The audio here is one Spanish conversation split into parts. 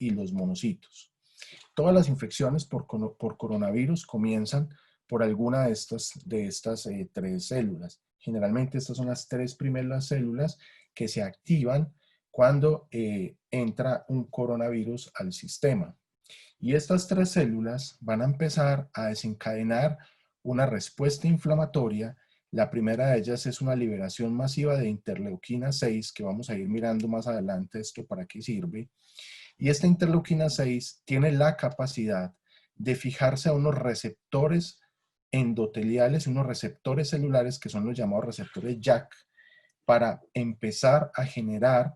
Y los monocitos. Todas las infecciones por coronavirus comienzan por alguna de estas tres células. Generalmente estas son las tres primeras células que se activan cuando entra un coronavirus al sistema. Y estas tres células van a empezar a desencadenar una respuesta inflamatoria. La primera de ellas es una liberación masiva de interleuquina 6, que vamos a ir mirando más adelante esto para qué sirve. Y esta interleuquina 6 tiene la capacidad de fijarse a unos receptores endoteliales, unos receptores celulares que son los llamados receptores JAK, para empezar a generar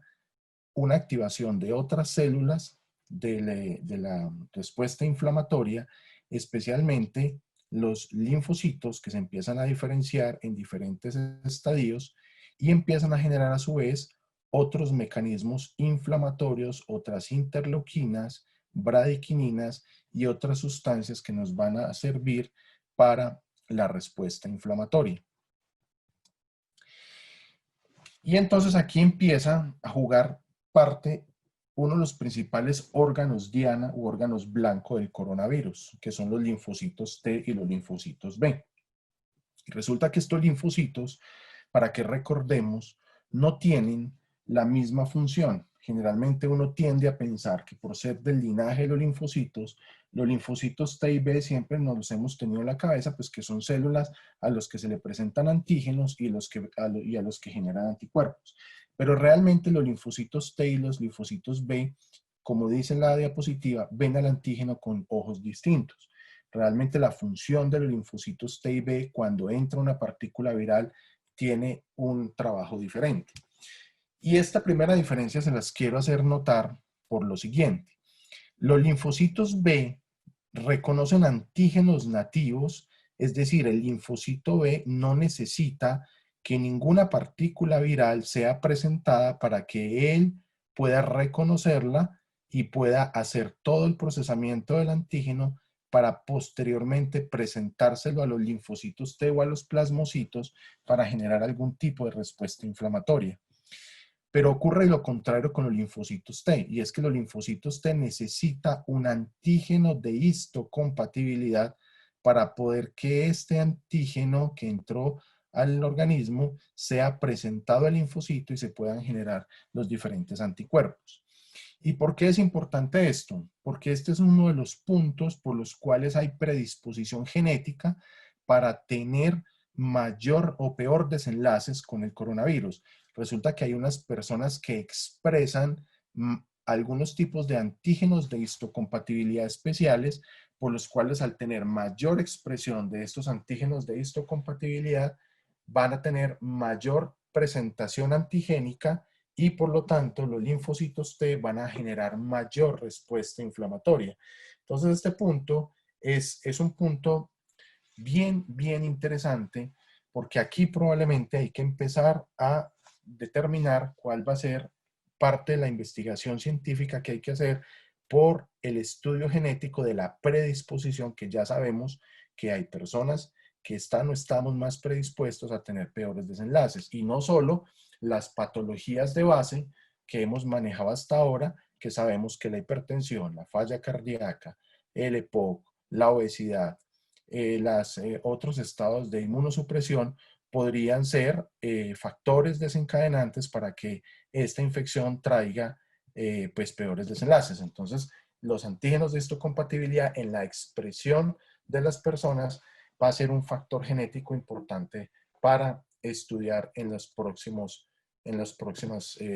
una activación de otras células de la respuesta inflamatoria, especialmente los linfocitos, que se empiezan a diferenciar en diferentes estadios y empiezan a generar a su vez otros mecanismos inflamatorios, otras interleuquinas, bradiquininas y otras sustancias que nos van a servir para la respuesta inflamatoria. Y entonces aquí empieza a jugar parte uno de los principales órganos diana u órganos blanco del coronavirus, que son los linfocitos T y los linfocitos B. Y resulta que estos linfocitos, para que recordemos, no tienen la misma función. Generalmente uno tiende a pensar que por ser del linaje de los linfocitos T y B siempre nos los hemos tenido en la cabeza, pues que son células a los que se le presentan antígenos y a los que generan anticuerpos. Pero realmente los linfocitos T y los linfocitos B, como dice en la diapositiva, ven al antígeno con ojos distintos. Realmente la función de los linfocitos T y B cuando entra una partícula viral tiene un trabajo diferente. Y esta primera diferencia se las quiero hacer notar por lo siguiente. Los linfocitos B reconocen antígenos nativos, es decir, el linfocito B no necesita que ninguna partícula viral sea presentada para que él pueda reconocerla y pueda hacer todo el procesamiento del antígeno para posteriormente presentárselo a los linfocitos T o a los plasmocitos para generar algún tipo de respuesta inflamatoria. Pero ocurre lo contrario con los linfocitos T, y es que los linfocitos T necesitan un antígeno de histocompatibilidad para poder que este antígeno que entró al organismo sea presentado al linfocito y se puedan generar los diferentes anticuerpos. ¿Y por qué es importante esto? Porque este es uno de los puntos por los cuales hay predisposición genética para tener mayor o peor desenlaces con el coronavirus. Resulta que hay unas personas que expresan algunos tipos de antígenos de histocompatibilidad especiales, por los cuales al tener mayor expresión de estos antígenos de histocompatibilidad, van a tener mayor presentación antigénica y por lo tanto los linfocitos T van a generar mayor respuesta inflamatoria. Entonces este punto es un punto bien interesante, porque aquí probablemente hay que empezar a determinar cuál va a ser parte de la investigación científica que hay que hacer por el estudio genético de la predisposición, que ya sabemos que hay personas que están o estamos más predispuestos a tener peores desenlaces, y no solo las patologías de base que hemos manejado hasta ahora, que sabemos que la hipertensión, la falla cardíaca, el EPOC, la obesidad, otros estados de inmunosupresión podrían ser factores desencadenantes para que esta infección traiga pues peores desenlaces. Entonces, los antígenos de histocompatibilidad en la expresión de las personas va a ser un factor genético importante para estudiar en las próximas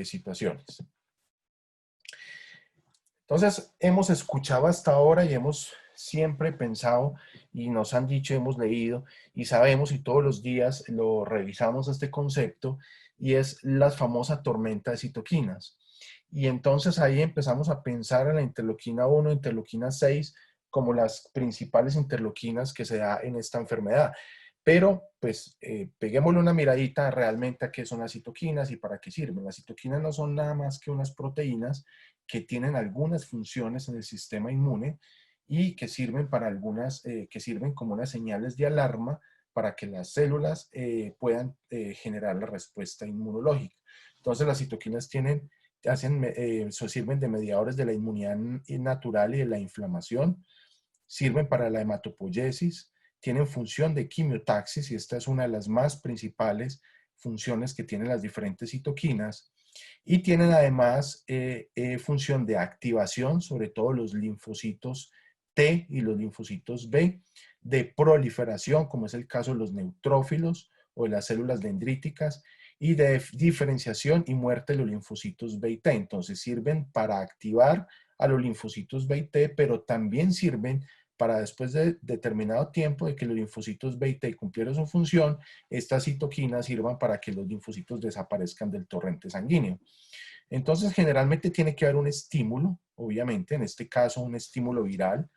situaciones. Entonces, hemos escuchado hasta ahora y hemos siempre pensado y nos han dicho, hemos leído y sabemos y todos los días lo revisamos este concepto, y es la famosa tormenta de citoquinas. Y entonces ahí empezamos a pensar en la interleuquina 1, interleuquina 6, como las principales interleuquinas que se da en esta enfermedad. Pero, pues, peguémosle una miradita realmente a qué son las citoquinas y para qué sirven. Las citoquinas no son nada más que unas proteínas que tienen algunas funciones en el sistema inmune y que sirven para algunas, que sirven como unas señales de alarma para que las células puedan generar la respuesta inmunológica. Entonces, las citoquinas sirven de mediadores de la inmunidad natural y de la inflamación, sirven para la hematopoiesis, tienen función de quimiotaxis, y esta es una de las más principales funciones que tienen las diferentes citoquinas, y tienen además función de activación, sobre todo los linfocitos T y los linfocitos B, de proliferación, como es el caso de los neutrófilos o de las células dendríticas, y de diferenciación y muerte de los linfocitos B y T. Entonces sirven para activar a los linfocitos B y T, pero también sirven para, después de determinado tiempo de que los linfocitos B y T cumplieron su función, estas citoquinas sirvan para que los linfocitos desaparezcan del torrente sanguíneo. Entonces, generalmente tiene que haber un estímulo, obviamente, en este caso un estímulo viral,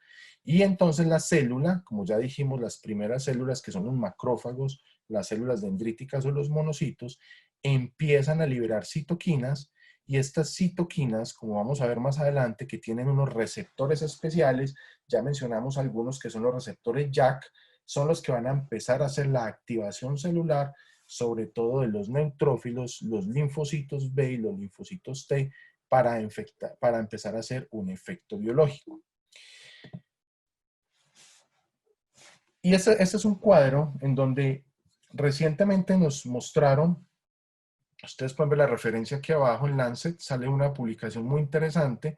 y entonces la célula, como ya dijimos, las primeras células que son los macrófagos, las células dendríticas o los monocitos, empiezan a liberar citoquinas, y estas citoquinas, como vamos a ver más adelante, que tienen unos receptores especiales, ya mencionamos algunos que son los receptores JAK, son los que van a empezar a hacer la activación celular, sobre todo de los neutrófilos, los linfocitos B y los linfocitos T, para empezar a hacer un efecto biológico. Y este es un cuadro en donde recientemente nos mostraron, ustedes pueden ver la referencia aquí abajo, en Lancet sale una publicación muy interesante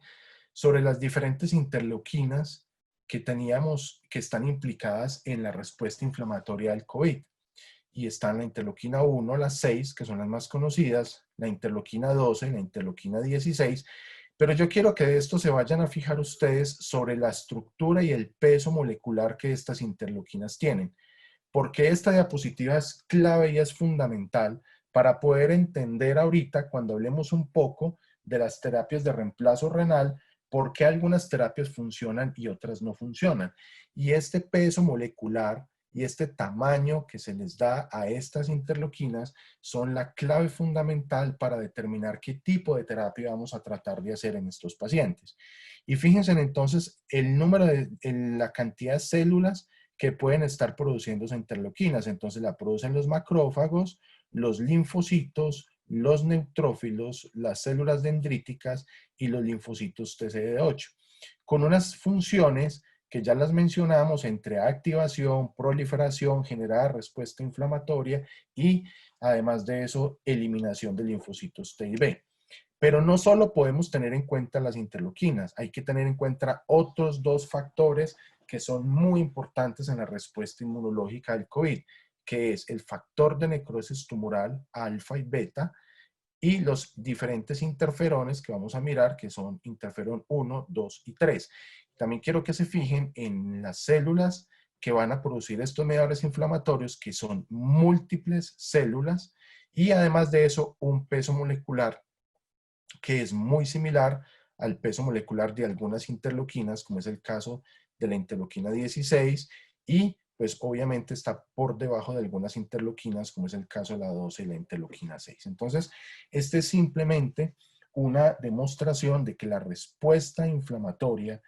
sobre las diferentes interleuquinas que teníamos, que están implicadas en la respuesta inflamatoria del COVID. Y están la interleuquina 1, las 6, que son las más conocidas, la interleuquina 12 y la interleuquina 16, pero yo quiero que de esto se vayan a fijar ustedes sobre la estructura y el peso molecular que estas interleuquinas tienen, porque esta diapositiva es clave y es fundamental para poder entender ahorita, cuando hablemos un poco de las terapias de reemplazo renal, por qué algunas terapias funcionan y otras no funcionan. Y este peso molecular y este tamaño que se les da a estas interleuquinas son la clave fundamental para determinar qué tipo de terapia vamos a tratar de hacer en estos pacientes. Y fíjense entonces el número la cantidad de células que pueden estar produciendo interleuquinas. Entonces la producen los macrófagos, los linfocitos, los neutrófilos, las células dendríticas y los linfocitos TCD8, con unas funciones que ya las mencionamos entre activación, proliferación, generar respuesta inflamatoria y, además de eso, eliminación de linfocitos T y B. Pero no solo podemos tener en cuenta las interleuquinas, hay que tener en cuenta otros dos factores que son muy importantes en la respuesta inmunológica del COVID, que es el factor de necrosis tumoral alfa y beta y los diferentes interferones que vamos a mirar, que son interferón 1, 2 y 3. También quiero que se fijen en las células que van a producir estos mediadores inflamatorios, que son múltiples células, y además de eso, un peso molecular que es muy similar al peso molecular de algunas interleuquinas, como es el caso de la interleuquina 16, y pues obviamente está por debajo de algunas interleuquinas, como es el caso de la 12 y la interleuquina 6. Entonces, este es simplemente una demostración de que la respuesta inflamatoria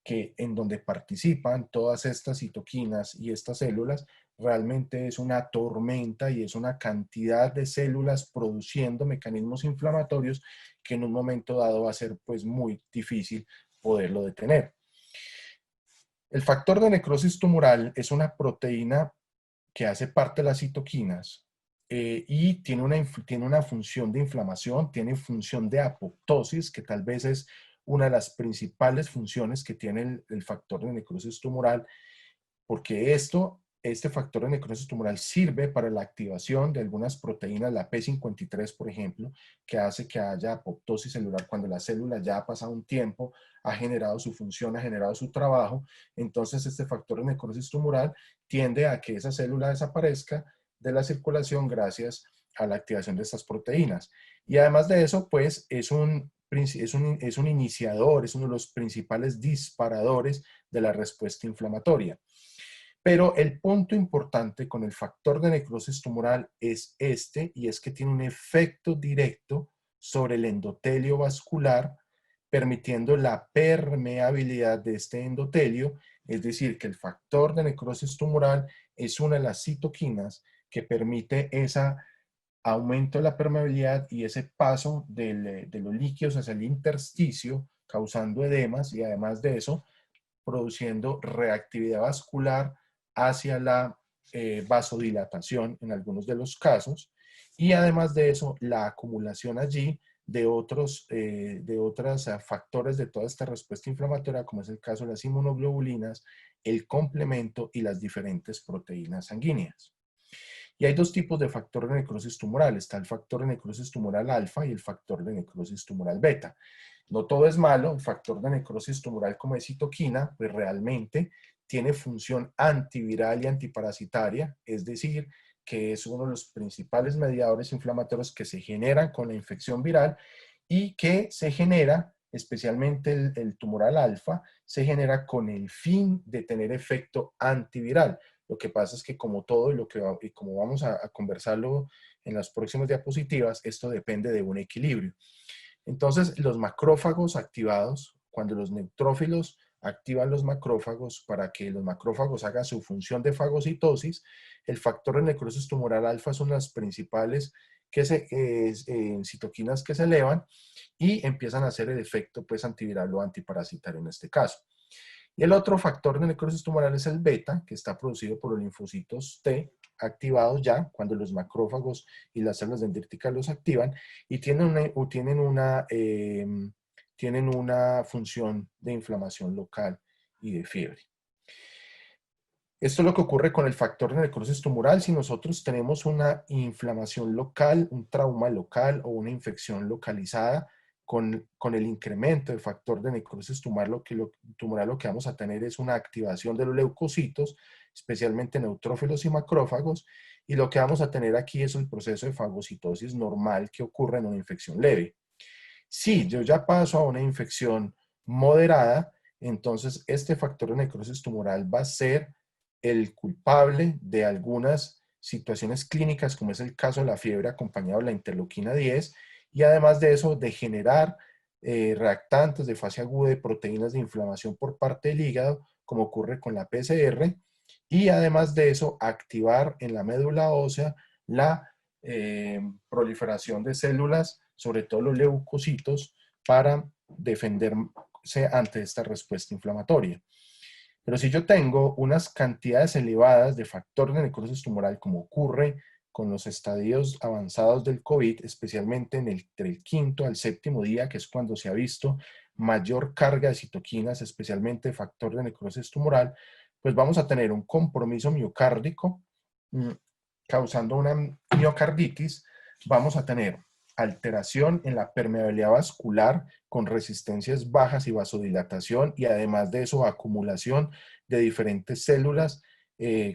en donde participan todas estas citoquinas y estas células, realmente es una tormenta y es una cantidad de células produciendo mecanismos inflamatorios que en un momento dado va a ser pues muy difícil poderlo detener. El factor de necrosis tumoral es una proteína que hace parte de las citoquinas y tiene una función de inflamación, tiene función de apoptosis, que tal vez es una de las principales funciones que tiene el factor de necrosis tumoral, porque este factor de necrosis tumoral sirve para la activación de algunas proteínas, la P53, por ejemplo, que hace que haya apoptosis celular cuando la célula ya ha pasado un tiempo, ha generado su función, ha generado su trabajo. Entonces, este factor de necrosis tumoral tiende a que esa célula desaparezca de la circulación gracias a la activación de estas proteínas. Y además de eso, pues es un es un iniciador, es uno de los principales disparadores de la respuesta inflamatoria. Pero el punto importante con el factor de necrosis tumoral es este, y es que tiene un efecto directo sobre el endotelio vascular, permitiendo la permeabilidad de este endotelio, es decir, que el factor de necrosis tumoral es una de las citoquinas que permite ese aumento de la permeabilidad y ese paso de los líquidos hacia el intersticio, causando edemas y además de eso, produciendo reactividad vascular hacia la vasodilatación en algunos de los casos, y además de eso, la acumulación allí de otros factores de toda esta respuesta inflamatoria, como es el caso de las inmunoglobulinas, el complemento y las diferentes proteínas sanguíneas. Y hay dos tipos de factor de necrosis tumoral. Está el factor de necrosis tumoral alfa y el factor de necrosis tumoral beta. No todo es malo. El factor de necrosis tumoral, como es citoquina, pues realmente tiene función antiviral y antiparasitaria, es decir, que es uno de los principales mediadores inflamatorios que se generan con la infección viral y que se genera, especialmente el tumoral alfa, se genera con el fin de tener efecto antiviral. Lo que pasa es que como todo y como vamos a conversarlo en las próximas diapositivas, esto depende de un equilibrio. Entonces, los macrófagos activados, cuando los neutrófilos activan los macrófagos para que los macrófagos hagan su función de fagocitosis, el factor de necrosis tumoral alfa son las principales citoquinas que se elevan y empiezan a hacer el efecto pues, antiviral o antiparasitario en este caso. Y el otro factor de necrosis tumoral es el beta, que está producido por los linfocitos T, activados ya cuando los macrófagos y las células dendríticas los activan y tienen una función de inflamación local y de fiebre. Esto es lo que ocurre con el factor de necrosis tumoral. Si nosotros tenemos una inflamación local, un trauma local o una infección localizada, con el incremento del factor de necrosis tumoral, lo que vamos a tener es una activación de los leucocitos, especialmente neutrófilos y macrófagos, y lo que vamos a tener aquí es el proceso de fagocitosis normal que ocurre en una infección leve. Si yo ya paso a una infección moderada, entonces este factor de necrosis tumoral va a ser el culpable de algunas situaciones clínicas, como es el caso de la fiebre acompañado de la interleuquina 10, y además de eso, de generar reactantes de fase aguda de proteínas de inflamación por parte del hígado, como ocurre con la PCR, y además de eso, activar en la médula ósea la proliferación de células, sobre todo los leucocitos, para defenderse ante esta respuesta inflamatoria. Pero si yo tengo unas cantidades elevadas de factor de necrosis tumoral, como ocurre con los estadios avanzados del COVID, especialmente entre el quinto al séptimo día, que es cuando se ha visto mayor carga de citoquinas, especialmente factor de necrosis tumoral, pues vamos a tener un compromiso miocárdico causando una miocarditis. Vamos a tener alteración en la permeabilidad vascular con resistencias bajas y vasodilatación, y además de eso acumulación de diferentes células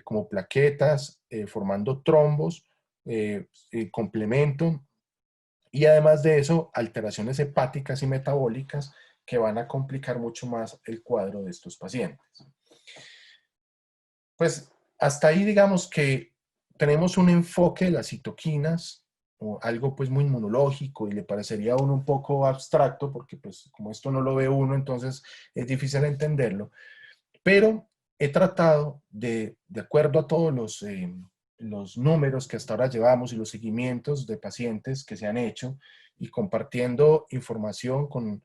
como plaquetas, formando trombos, complemento, y además de eso alteraciones hepáticas y metabólicas que van a complicar mucho más el cuadro de estos pacientes. Pues hasta ahí digamos que tenemos un enfoque de las citoquinas, o algo pues muy inmunológico, y le parecería a uno un poco abstracto porque pues como esto no lo ve uno, entonces es difícil entenderlo. Pero he tratado de acuerdo a todos los números que hasta ahora llevamos y los seguimientos de pacientes que se han hecho, y compartiendo información con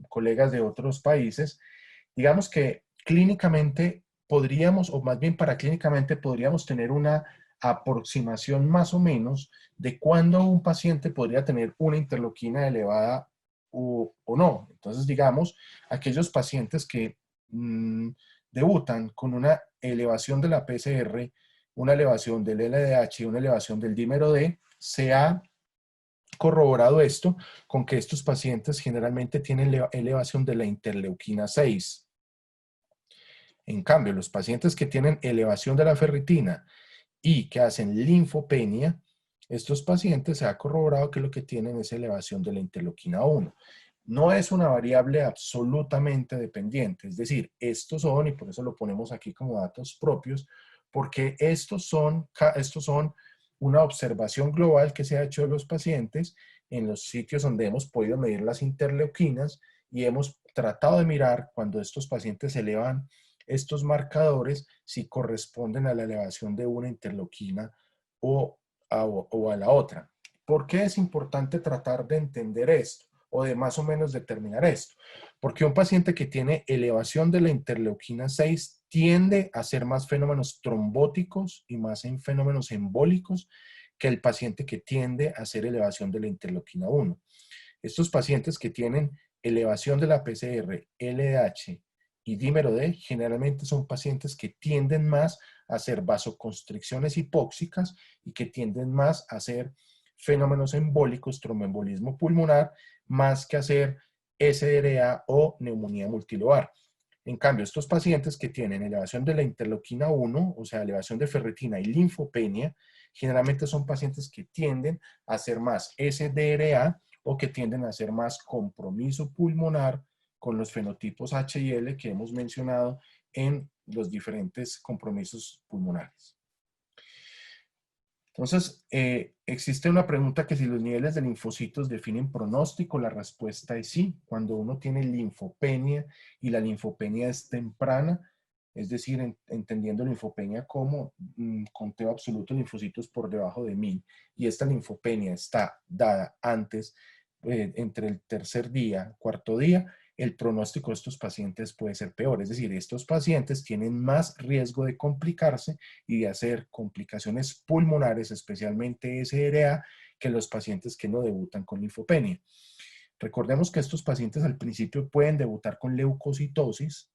colegas de otros países, digamos que clínicamente podríamos, o más bien paraclínicamente podríamos tener una aproximación más o menos de cuándo un paciente podría tener una interleuquina elevada o no. Entonces, digamos, aquellos pacientes que debutan con una elevación de la PCR, una elevación del LDH y una elevación del dímero D, se ha corroborado esto con que estos pacientes generalmente tienen elevación de la interleuquina 6. En cambio, los pacientes que tienen elevación de la ferritina y que hacen linfopenia, Estos pacientes se ha corroborado que lo que tienen es elevación de la interleuquina 1. No es una variable absolutamente dependiente, es decir, estos son, y por eso lo ponemos aquí como datos propios, porque estos son una observación global que se ha hecho de los pacientes en los sitios donde hemos podido medir las interleuquinas y hemos tratado de mirar cuando estos pacientes elevan estos marcadores si corresponden a la elevación de una interleuquina o a la otra. ¿Por qué es importante tratar de entender esto o de más o menos determinar esto? Porque un paciente que tiene elevación de la interleuquina 6 tiende a hacer más fenómenos trombóticos y más en fenómenos embólicos que el paciente que tiende a hacer elevación de la interleuquina 1. Estos pacientes que tienen elevación de la PCR, LDH y dímero D, generalmente son pacientes que tienden más a hacer vasoconstricciones hipóxicas y que tienden más a hacer fenómenos embólicos, tromboembolismo pulmonar, más que hacer SDRA o neumonía multilobar. En cambio, estos pacientes que tienen elevación de la interleuquina 1, o sea, elevación de ferritina y linfopenia, generalmente son pacientes que tienden a hacer más SDRA o que tienden a hacer más compromiso pulmonar con los fenotipos H y L que hemos mencionado en los diferentes compromisos pulmonares. Entonces, existe una pregunta que si los niveles de linfocitos definen pronóstico, la respuesta es sí. Cuando uno tiene linfopenia y la linfopenia es temprana, es decir, entendiendo linfopenia como conteo absoluto de linfocitos por debajo de 1000, y esta linfopenia está dada antes, entre el tercer día, cuarto día, el pronóstico de estos pacientes puede ser peor. Es decir, estos pacientes tienen más riesgo de complicarse y de hacer complicaciones pulmonares, especialmente SRA, que los pacientes que no debutan con linfopenia. Recordemos que estos pacientes al principio pueden debutar con leucocitosis,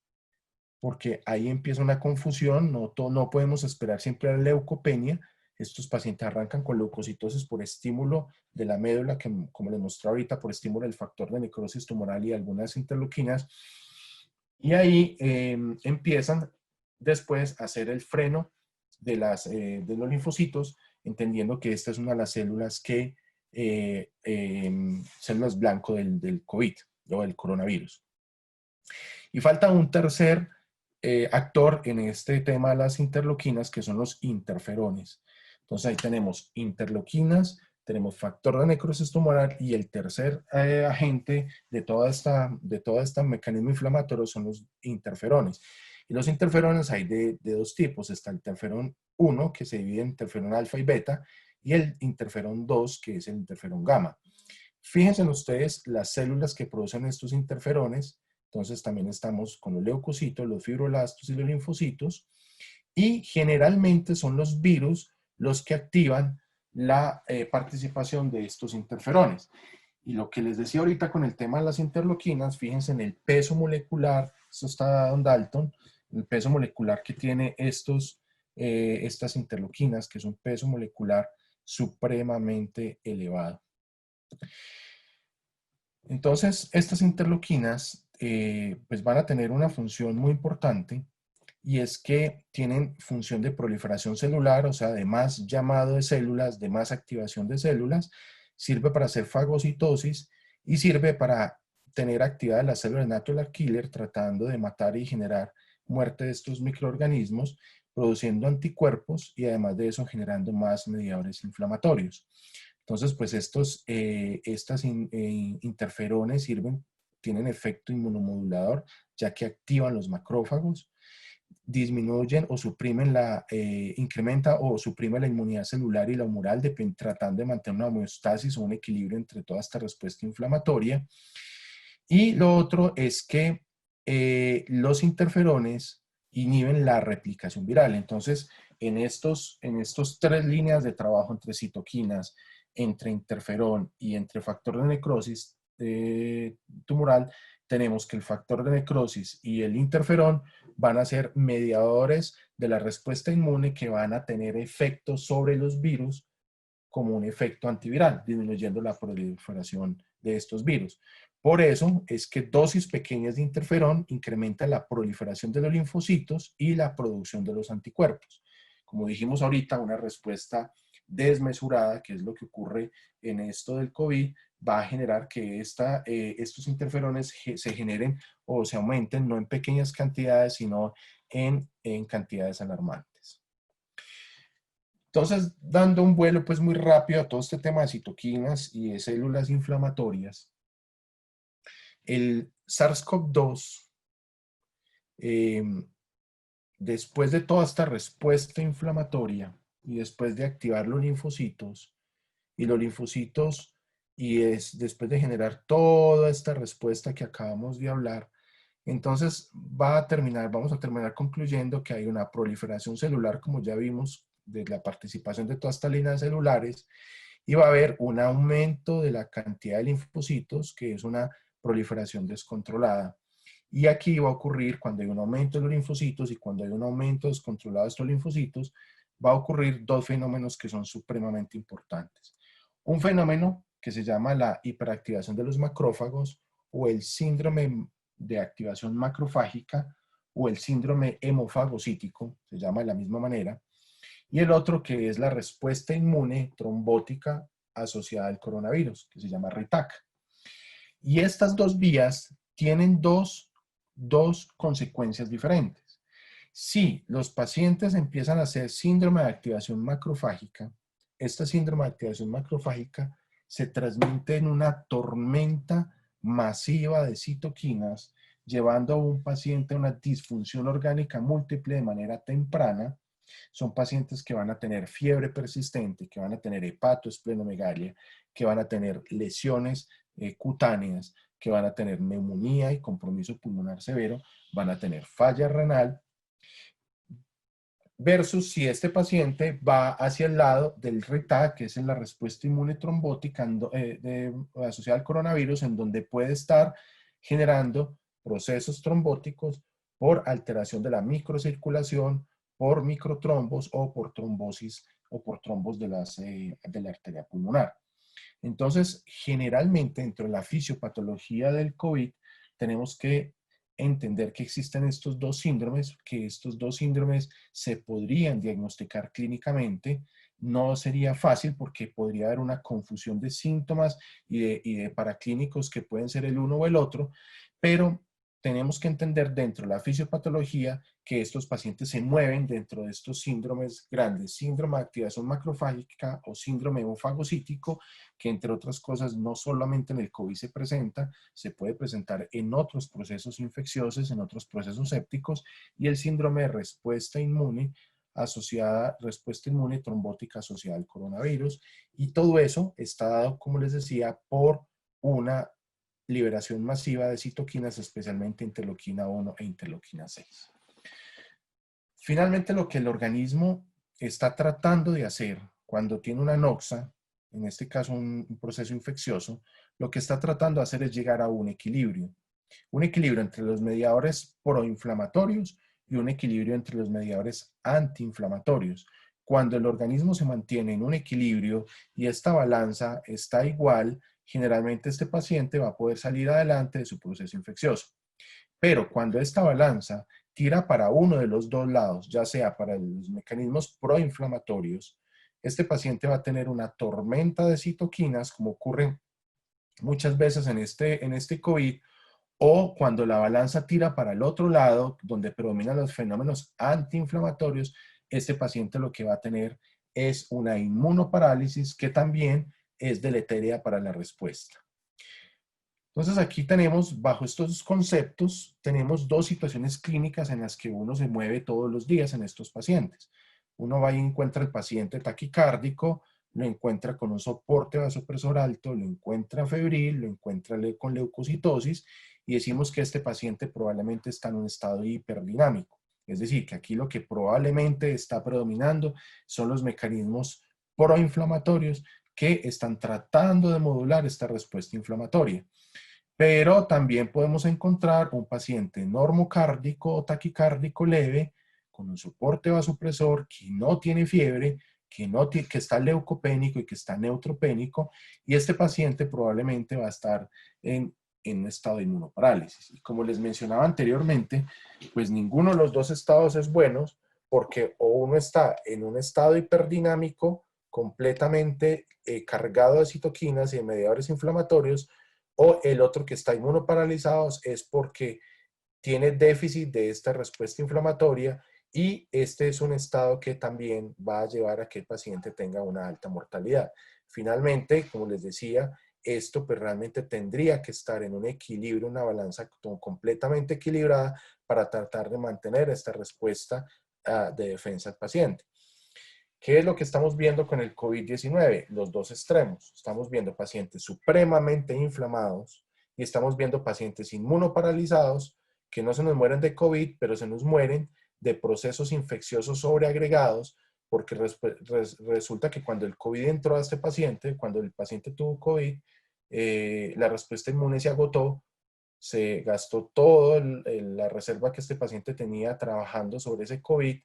porque ahí empieza una confusión, no podemos esperar siempre a la leucopenia. Estos pacientes arrancan con leucocitosis por estímulo de la médula, que como les mostré ahorita, por estímulo del factor de necrosis tumoral y algunas interleuquinas. Y ahí empiezan después a hacer el freno de los linfocitos, entendiendo que esta es una de las células células blanco del COVID o del coronavirus. Y falta un tercer actor en este tema de las interleuquinas, que son los interferones. Entonces ahí tenemos interleuquinas, tenemos factor de necrosis tumoral y el tercer agente de todo este mecanismo inflamatorio son los interferones. Y los interferones hay de dos tipos. Está el interferón 1, que se divide en interferón alfa y beta, y el interferón 2, que es el interferón gamma. Fíjense en ustedes las células que producen estos interferones. Entonces también estamos con los leucocitos, los fibroblastos y los linfocitos. Y generalmente son los virus los que activan la participación de estos interferones. Y lo que les decía ahorita con el tema de las interleuquinas, fíjense en el peso molecular, esto está dado en Dalton, el peso molecular que tiene estas interleuquinas, que es un peso molecular supremamente elevado. Entonces, estas interleuquinas pues van a tener una función muy importante, y es que tienen función de proliferación celular, o sea, de más llamado de células, de más activación de células, sirve para hacer fagocitosis y sirve para tener actividad de las células natural killer, tratando de matar y generar muerte de estos microorganismos, produciendo anticuerpos y además de eso generando más mediadores inflamatorios. Entonces, pues estas interferones tienen efecto inmunomodulador, ya que activan los macrófagos, disminuyen o suprimen incrementa o suprime la inmunidad celular y la humoral, tratando de mantener una homeostasis o un equilibrio entre toda esta respuesta inflamatoria. Y lo otro es que los interferones inhiben la replicación viral. Entonces, en estos tres líneas de trabajo entre citoquinas, entre interferón y entre factor de necrosis tumoral, tenemos que el factor de necrosis y el interferón van a ser mediadores de la respuesta inmune que van a tener efectos sobre los virus como un efecto antiviral, disminuyendo la proliferación de estos virus. Por eso es que dosis pequeñas de interferón incrementan la proliferación de los linfocitos y la producción de los anticuerpos. Como dijimos ahorita, una respuesta desmesurada, que es lo que ocurre en esto del COVID, va a generar que estos interferones se generen o se aumenten no en pequeñas cantidades, sino en cantidades alarmantes. Entonces, dando un vuelo pues muy rápido a todo este tema de citoquinas y de células inflamatorias, el SARS-CoV-2, después de toda esta respuesta inflamatoria y después de activar los linfocitos, después de generar toda esta respuesta que acabamos de hablar, entonces vamos a terminar concluyendo que hay una proliferación celular, como ya vimos, de la participación de todas estas líneas celulares, y va a haber un aumento de la cantidad de linfocitos, que es una proliferación descontrolada. Y aquí va a ocurrir, cuando hay un aumento de los linfocitos y cuando hay un aumento descontrolado de estos linfocitos, va a ocurrir dos fenómenos que son supremamente importantes. Un fenómeno que se llama la hiperactivación de los macrófagos o el síndrome de activación macrofágica o el síndrome hemofagocítico, se llama de la misma manera, y el otro que es la respuesta inmune trombótica asociada al coronavirus, que se llama RITAC. Y estas dos vías tienen dos consecuencias diferentes. Si los pacientes empiezan a hacer síndrome de activación macrofágica, esta síndrome de activación macrofágica se transmite en una tormenta masiva de citoquinas, llevando a un paciente a una disfunción orgánica múltiple de manera temprana. Son pacientes que van a tener fiebre persistente, que van a tener hepatoesplenomegalia, que van a tener lesiones cutáneas, que van a tener neumonía y compromiso pulmonar severo, van a tener falla renal, versus si este paciente va hacia el lado del RITAC, que es en la respuesta inmune trombótica asociada al coronavirus, en donde puede estar generando procesos trombóticos por alteración de la microcirculación, por microtrombos o por trombosis o por trombos de la arteria pulmonar. Entonces, generalmente, dentro de la fisiopatología del COVID, tenemos que entender que existen estos dos síndromes, que estos dos síndromes se podrían diagnosticar clínicamente. No sería fácil porque podría haber una confusión de síntomas y de paraclínicos que pueden ser el uno o el otro, pero tenemos que entender dentro de la fisiopatología que estos pacientes se mueven dentro de estos síndromes grandes, síndrome de activación macrofágica o síndrome hemofagocítico, que entre otras cosas no solamente en el COVID se presenta, se puede presentar en otros procesos infecciosos, en otros procesos sépticos, y el síndrome de respuesta inmune trombótica asociada al coronavirus, y todo eso está dado, como les decía, por una liberación masiva de citoquinas, especialmente interleuquina 1 e interleuquina 6. Finalmente, lo que el organismo está tratando de hacer cuando tiene una noxa, en este caso un proceso infeccioso, lo que está tratando de hacer es llegar a un equilibrio entre los mediadores proinflamatorios y un equilibrio entre los mediadores antiinflamatorios. Cuando el organismo se mantiene en un equilibrio y esta balanza está igual, generalmente este paciente va a poder salir adelante de su proceso infeccioso. Pero cuando esta balanza tira para uno de los dos lados, ya sea para los mecanismos proinflamatorios, este paciente va a tener una tormenta de citoquinas, como ocurre muchas veces en este COVID, o cuando la balanza tira para el otro lado, donde predominan los fenómenos antiinflamatorios, este paciente lo que va a tener es una inmunoparálisis que también es deletérea para la respuesta. Entonces aquí tenemos, bajo estos conceptos, tenemos dos situaciones clínicas en las que uno se mueve todos los días en estos pacientes. Uno va y encuentra al paciente taquicárdico, lo encuentra con un soporte vasopresor alto, lo encuentra febril, lo encuentra con leucocitosis y decimos que este paciente probablemente está en un estado hiperdinámico. Es decir, que aquí lo que probablemente está predominando son los mecanismos proinflamatorios que están tratando de modular esta respuesta inflamatoria. Pero también podemos encontrar un paciente normocárdico o taquicárdico leve con un soporte vasopresor que no tiene fiebre, que está leucopénico y que está neutropénico, y este paciente probablemente va a estar en un estado de inmunoparálisis. Y como les mencionaba anteriormente, pues ninguno de los dos estados es bueno porque o uno está en un estado hiperdinámico completamente cargado de citoquinas y de mediadores inflamatorios, o el otro que está inmunoparalizado es porque tiene déficit de esta respuesta inflamatoria, y este es un estado que también va a llevar a que el paciente tenga una alta mortalidad. Finalmente, como les decía, esto pues realmente tendría que estar en un equilibrio, una balanza completamente equilibrada para tratar de mantener esta respuesta de defensa al paciente. ¿Qué es lo que estamos viendo con el COVID-19? Los dos extremos. Estamos viendo pacientes supremamente inflamados y estamos viendo pacientes inmunoparalizados que no se nos mueren de COVID, pero se nos mueren de procesos infecciosos sobreagregados, porque resulta que cuando el COVID entró a este paciente, cuando el paciente tuvo COVID, la respuesta inmune se agotó, se gastó toda la reserva que este paciente tenía trabajando sobre ese COVID,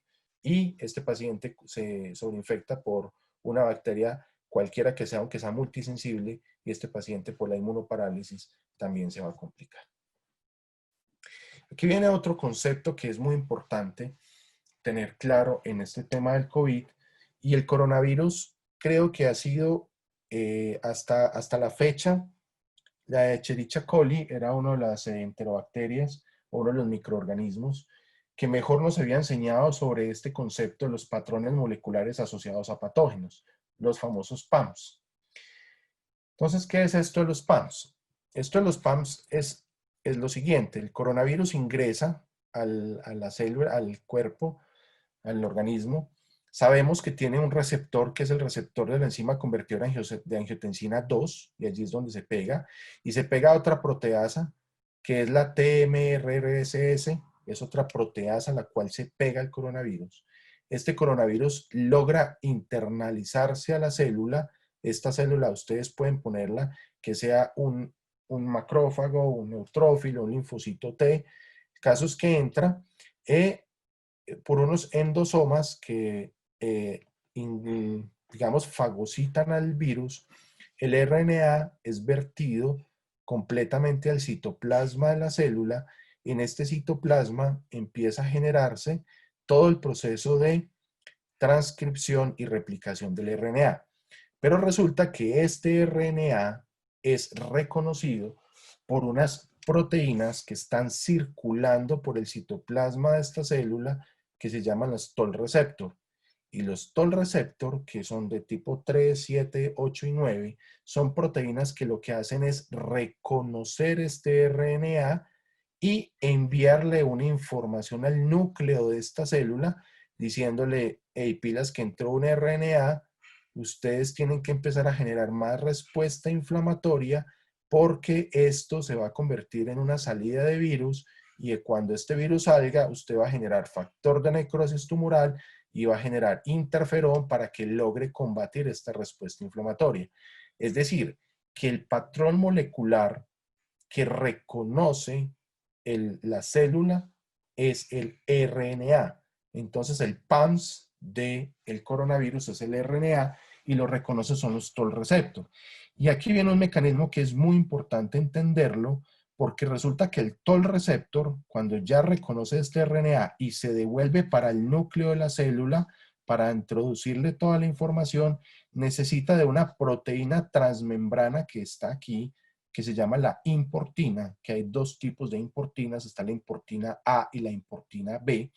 y este paciente se sobreinfecta por una bacteria cualquiera que sea, aunque sea multisensible, y este paciente por la inmunoparálisis también se va a complicar. Aquí viene otro concepto que es muy importante tener claro en este tema del COVID, y el coronavirus creo que ha sido hasta la fecha, la Escherichia coli era una de las enterobacterias o uno de los microorganismos que mejor nos había enseñado sobre este concepto de los patrones moleculares asociados a patógenos, los famosos PAMs. Entonces, ¿qué es esto de los PAMs? Esto de los PAMs es lo siguiente: el coronavirus ingresa a la célula, al cuerpo, al organismo. Sabemos que tiene un receptor que es el receptor de la enzima convertidora de angiotensina 2, y allí es donde se pega, y se pega a otra proteasa que es la TMRSS, es otra proteasa a la cual se pega el coronavirus. Este coronavirus logra internalizarse a la célula. Esta célula ustedes pueden ponerla que sea un macrófago, un neutrófilo, un linfocito T, casos que entra por unos endosomas que, digamos, fagocitan al virus. El RNA es vertido completamente al citoplasma de la célula. En este citoplasma empieza a generarse todo el proceso de transcripción y replicación del RNA. Pero resulta que este RNA es reconocido por unas proteínas que están circulando por el citoplasma de esta célula, que se llaman los Toll receptor. Y los Toll receptor, que son de tipo 3, 7, 8 y 9, son proteínas que lo que hacen es reconocer este RNA y enviarle una información al núcleo de esta célula diciéndole: hey, pilas que entró un RNA, ustedes tienen que empezar a generar más respuesta inflamatoria, porque esto se va a convertir en una salida de virus, y cuando este virus salga, usted va a generar factor de necrosis tumoral y va a generar interferón para que logre combatir esta respuesta inflamatoria. Es decir, que el patrón molecular que reconoce la célula es el RNA. Entonces el PAMS del coronavirus es el RNA, y lo reconoce son los Toll receptor. Y aquí viene un mecanismo que es muy importante entenderlo, porque resulta que el Toll receptor, cuando ya reconoce este RNA y se devuelve para el núcleo de la célula para introducirle toda la información, necesita de una proteína transmembrana que está aquí, que se llama la importina, que hay dos tipos de importinas, está la importina A y la importina B,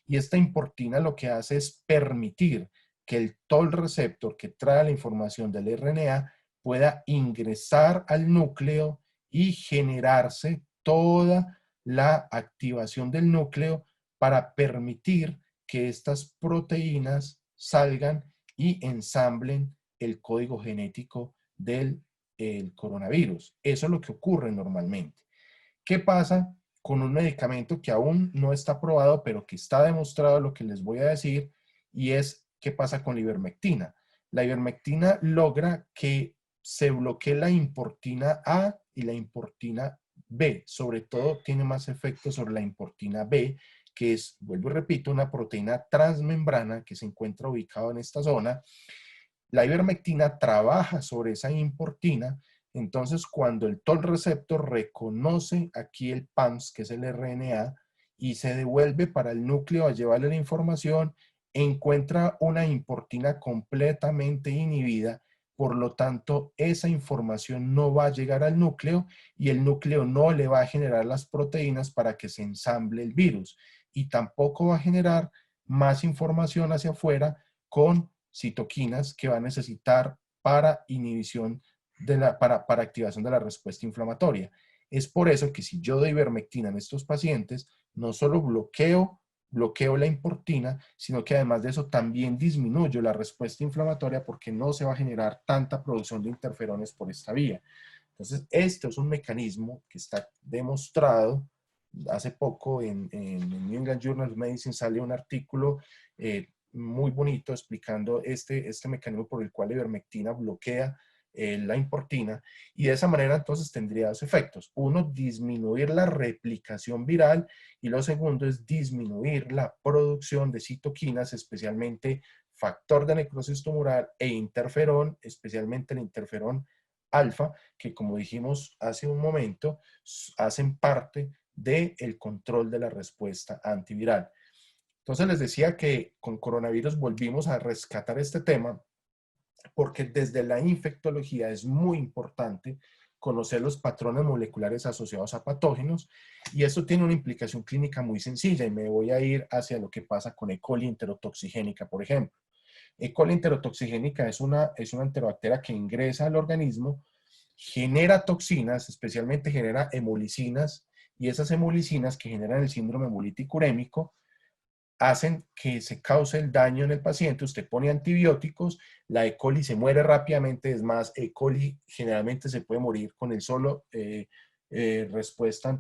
y esta importina lo que hace es permitir que el Toll receptor que trae la información del RNA pueda ingresar al núcleo y generarse toda la activación del núcleo para permitir que estas proteínas salgan y ensamblen el código genético del coronavirus. Eso es lo que ocurre normalmente. ¿Qué pasa con un medicamento que aún no está aprobado, pero que está demostrado lo que les voy a decir? Y es, ¿qué pasa con la ivermectina? La ivermectina logra que se bloquee la importina A y la importina B. Sobre todo tiene más efecto sobre la importina B, que es, vuelvo y repito, una proteína transmembrana que se encuentra ubicada en esta zona. La ivermectina trabaja sobre esa importina. Entonces, cuando el Toll receptor reconoce aquí el PAMS, que es el RNA, y se devuelve para el núcleo a llevarle la información, encuentra una importina completamente inhibida, por lo tanto, esa información no va a llegar al núcleo y el núcleo no le va a generar las proteínas para que se ensamble el virus y tampoco va a generar más información hacia afuera con citoquinas que va a necesitar para inhibición para activación de la respuesta inflamatoria. Es por eso que si yo doy ivermectina en estos pacientes, no solo bloqueo la importina, sino que además de eso también disminuyo la respuesta inflamatoria porque no se va a generar tanta producción de interferones por esta vía. Entonces, este es un mecanismo que está demostrado. Hace poco en New England Journal of Medicine sale un artículo muy bonito explicando este mecanismo por el cual la ivermectina bloquea la importina, y de esa manera entonces tendría dos efectos. Uno, disminuir la replicación viral, y lo segundo es disminuir la producción de citoquinas, especialmente factor de necrosis tumoral e interferón, especialmente el interferón alfa, que como dijimos hace un momento, hacen parte del control de la respuesta antiviral. Entonces les decía que con coronavirus volvimos a rescatar este tema porque desde la infectología es muy importante conocer los patrones moleculares asociados a patógenos, y esto tiene una implicación clínica muy sencilla, y me voy a ir hacia lo que pasa con E. coli enterotoxigénica, por ejemplo. E. coli enterotoxigénica es una enterobacteria que ingresa al organismo, genera toxinas, especialmente genera hemolicinas, y esas hemolicinas que generan el síndrome hemolítico urémico hacen que se cause el daño en el paciente. Usted pone antibióticos, la E. coli se muere rápidamente. Es más, E. coli generalmente se puede morir con el solo respuesta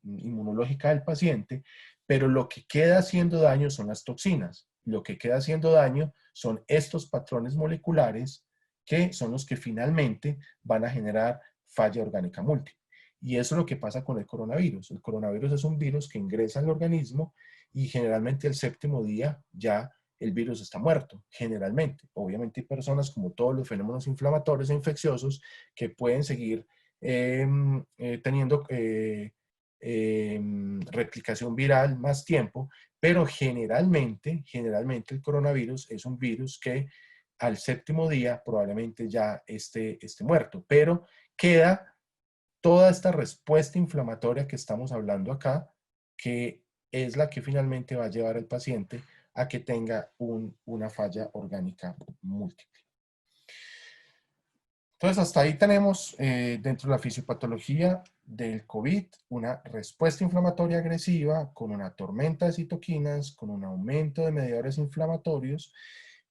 inmunológica del paciente, pero lo que queda haciendo daño son las toxinas. Lo que queda haciendo daño son estos patrones moleculares que son los que finalmente van a generar falla orgánica múltiple. Y eso es lo que pasa con el coronavirus. El coronavirus es un virus que ingresa al organismo y generalmente el séptimo día ya el virus está muerto, generalmente. Obviamente hay personas, como todos los fenómenos inflamatorios e infecciosos, que pueden seguir teniendo replicación viral más tiempo, pero generalmente el coronavirus es un virus que al séptimo día probablemente ya esté muerto, pero queda toda esta respuesta inflamatoria que estamos hablando acá, que es la que finalmente va a llevar al paciente a que tenga una falla orgánica múltiple. Entonces, hasta ahí tenemos dentro de la fisiopatología del COVID una respuesta inflamatoria agresiva con una tormenta de citoquinas, con un aumento de mediadores inflamatorios,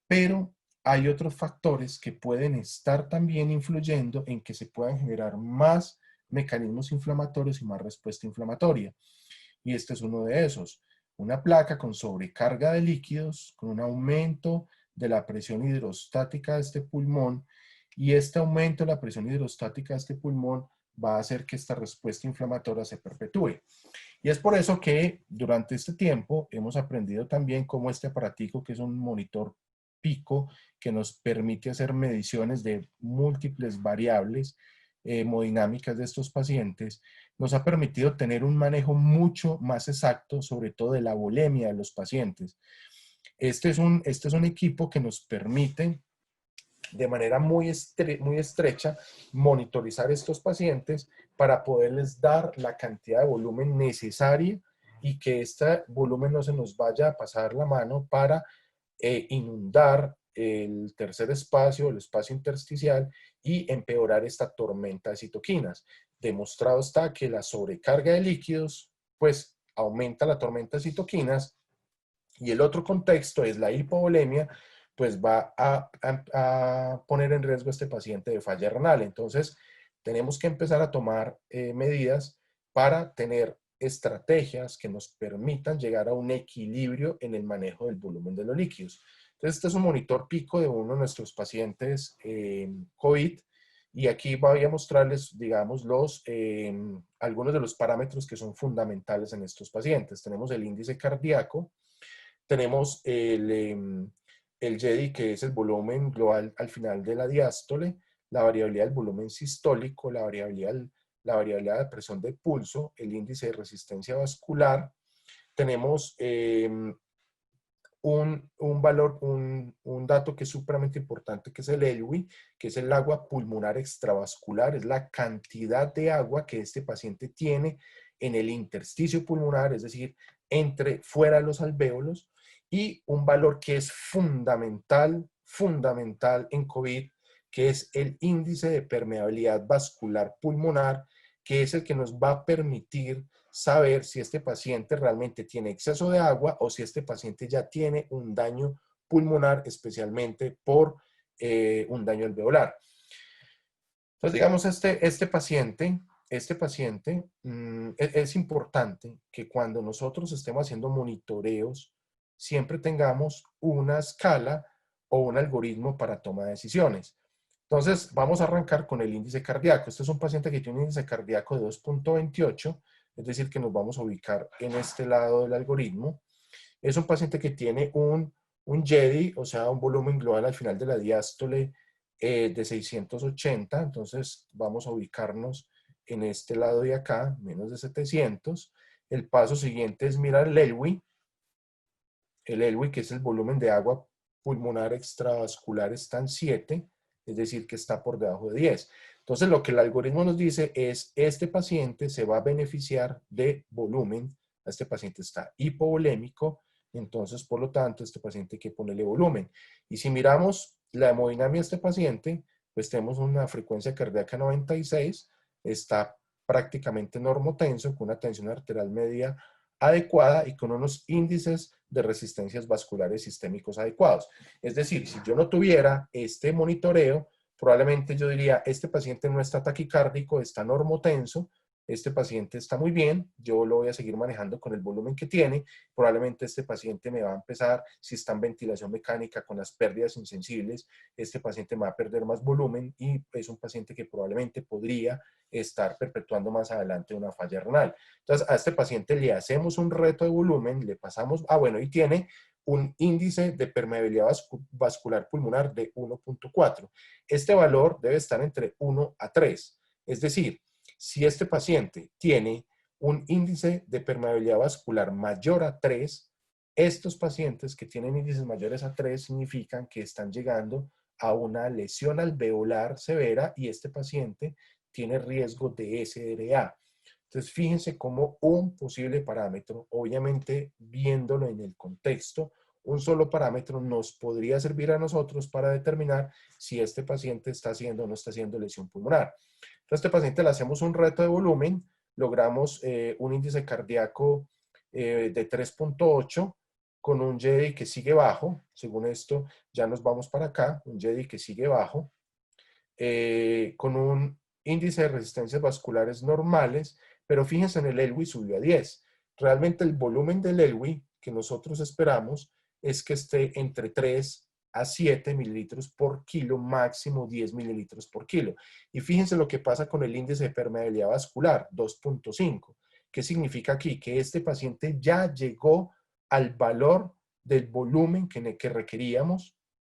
pero hay otros factores que pueden estar también influyendo en que se puedan generar más mecanismos inflamatorios y más respuesta inflamatoria. Y este es uno de esos. Una placa con sobrecarga de líquidos, con un aumento de la presión hidrostática de este pulmón, y este aumento de la presión hidrostática de este pulmón va a hacer que esta respuesta inflamatoria se perpetúe. Y es por eso que durante este tiempo hemos aprendido también cómo este aparatico, que es un monitor pico, que nos permite hacer mediciones de múltiples variables hemodinámicas de estos pacientes, nos ha permitido tener un manejo mucho más exacto, sobre todo de la volemia de los pacientes. Este es un equipo que nos permite de manera muy estrecha monitorizar estos pacientes para poderles dar la cantidad de volumen necesaria y que este volumen no se nos vaya a pasar la mano para inundar el tercer espacio, el espacio intersticial, y empeorar esta tormenta de citoquinas. Demostrado está que la sobrecarga de líquidos pues aumenta la tormenta de citoquinas, y el otro contexto es la hipovolemia, pues va a poner en riesgo a este paciente de falla renal. Entonces, tenemos que empezar a tomar medidas para tener estrategias que nos permitan llegar a un equilibrio en el manejo del volumen de los líquidos. Entonces, este es un monitor pico de uno de nuestros pacientes COVID, y aquí voy a mostrarles, digamos, algunos de los parámetros que son fundamentales en estos pacientes. Tenemos el índice cardíaco, tenemos el YEDI, que es el volumen global al final de la diástole, la variabilidad del volumen sistólico, la variabilidad de presión de pulso, el índice de resistencia vascular. Tenemos un dato que es supremamente importante, que es el ELWI, que es el agua pulmonar extravascular, es la cantidad de agua que este paciente tiene en el intersticio pulmonar, es decir, fuera de los alvéolos, y un valor que es fundamental en COVID, que es el índice de permeabilidad vascular pulmonar, que es el que nos va a permitir saber si este paciente realmente tiene exceso de agua o si este paciente ya tiene un daño pulmonar, especialmente por un daño alveolar. Entonces, digamos, este paciente es importante que cuando nosotros estemos haciendo monitoreos, siempre tengamos una escala o un algoritmo para toma de decisiones. Entonces, vamos a arrancar con el índice cardíaco. Este es un paciente que tiene un índice cardíaco de 2.28, es decir, que nos vamos a ubicar en este lado del algoritmo. Es un paciente que tiene un YEDI, o sea, un volumen global al final de la diástole de 680, entonces vamos a ubicarnos en este lado de acá, menos de 700. El paso siguiente es mirar el ELWI, que es el volumen de agua pulmonar extravascular, está en 7, es decir, que está por debajo de 10. Entonces, lo que el algoritmo nos dice es, este paciente se va a beneficiar de volumen, este paciente está hipovolémico, entonces, por lo tanto, este paciente hay que ponerle volumen. Y si miramos la hemodinamia de este paciente, pues tenemos una frecuencia cardíaca 96, está prácticamente normotenso, con una tensión arterial media adecuada y con unos índices de resistencias vasculares sistémicos adecuados. Es decir, si yo no tuviera este monitoreo, probablemente yo diría, este paciente no está taquicárdico, está normotenso, este paciente está muy bien, yo lo voy a seguir manejando con el volumen que tiene, probablemente este paciente me va a empezar, si está en ventilación mecánica con las pérdidas insensibles, este paciente me va a perder más volumen y es un paciente que probablemente podría estar perpetuando más adelante una falla renal. Entonces, a este paciente le hacemos un reto de volumen, le pasamos, bueno, y tiene un índice de permeabilidad vascular pulmonar de 1.4. Este valor debe estar entre 1 a 3. Es decir, si este paciente tiene un índice de permeabilidad vascular mayor a 3, estos pacientes que tienen índices mayores a 3 significan que están llegando a una lesión alveolar severa y este paciente tiene riesgo de SRA. Entonces, fíjense cómo un posible parámetro, obviamente viéndolo en el contexto, un solo parámetro nos podría servir a nosotros para determinar si este paciente está haciendo o no está haciendo lesión pulmonar. Entonces, a este paciente le hacemos un reto de volumen, logramos un índice cardíaco de 3.8 con un YEDI que sigue bajo. Según esto, ya nos vamos para acá, un YEDI que sigue bajo, con un índice de resistencias vasculares normales, pero fíjense en el ELWI subió a 10. Realmente el volumen del ELWI que nosotros esperamos es que esté entre 3 a 7 mililitros por kilo, máximo 10 mililitros por kilo. Y fíjense lo que pasa con el índice de permeabilidad vascular, 2.5. ¿Qué significa aquí? Que este paciente ya llegó al valor del volumen que requeríamos,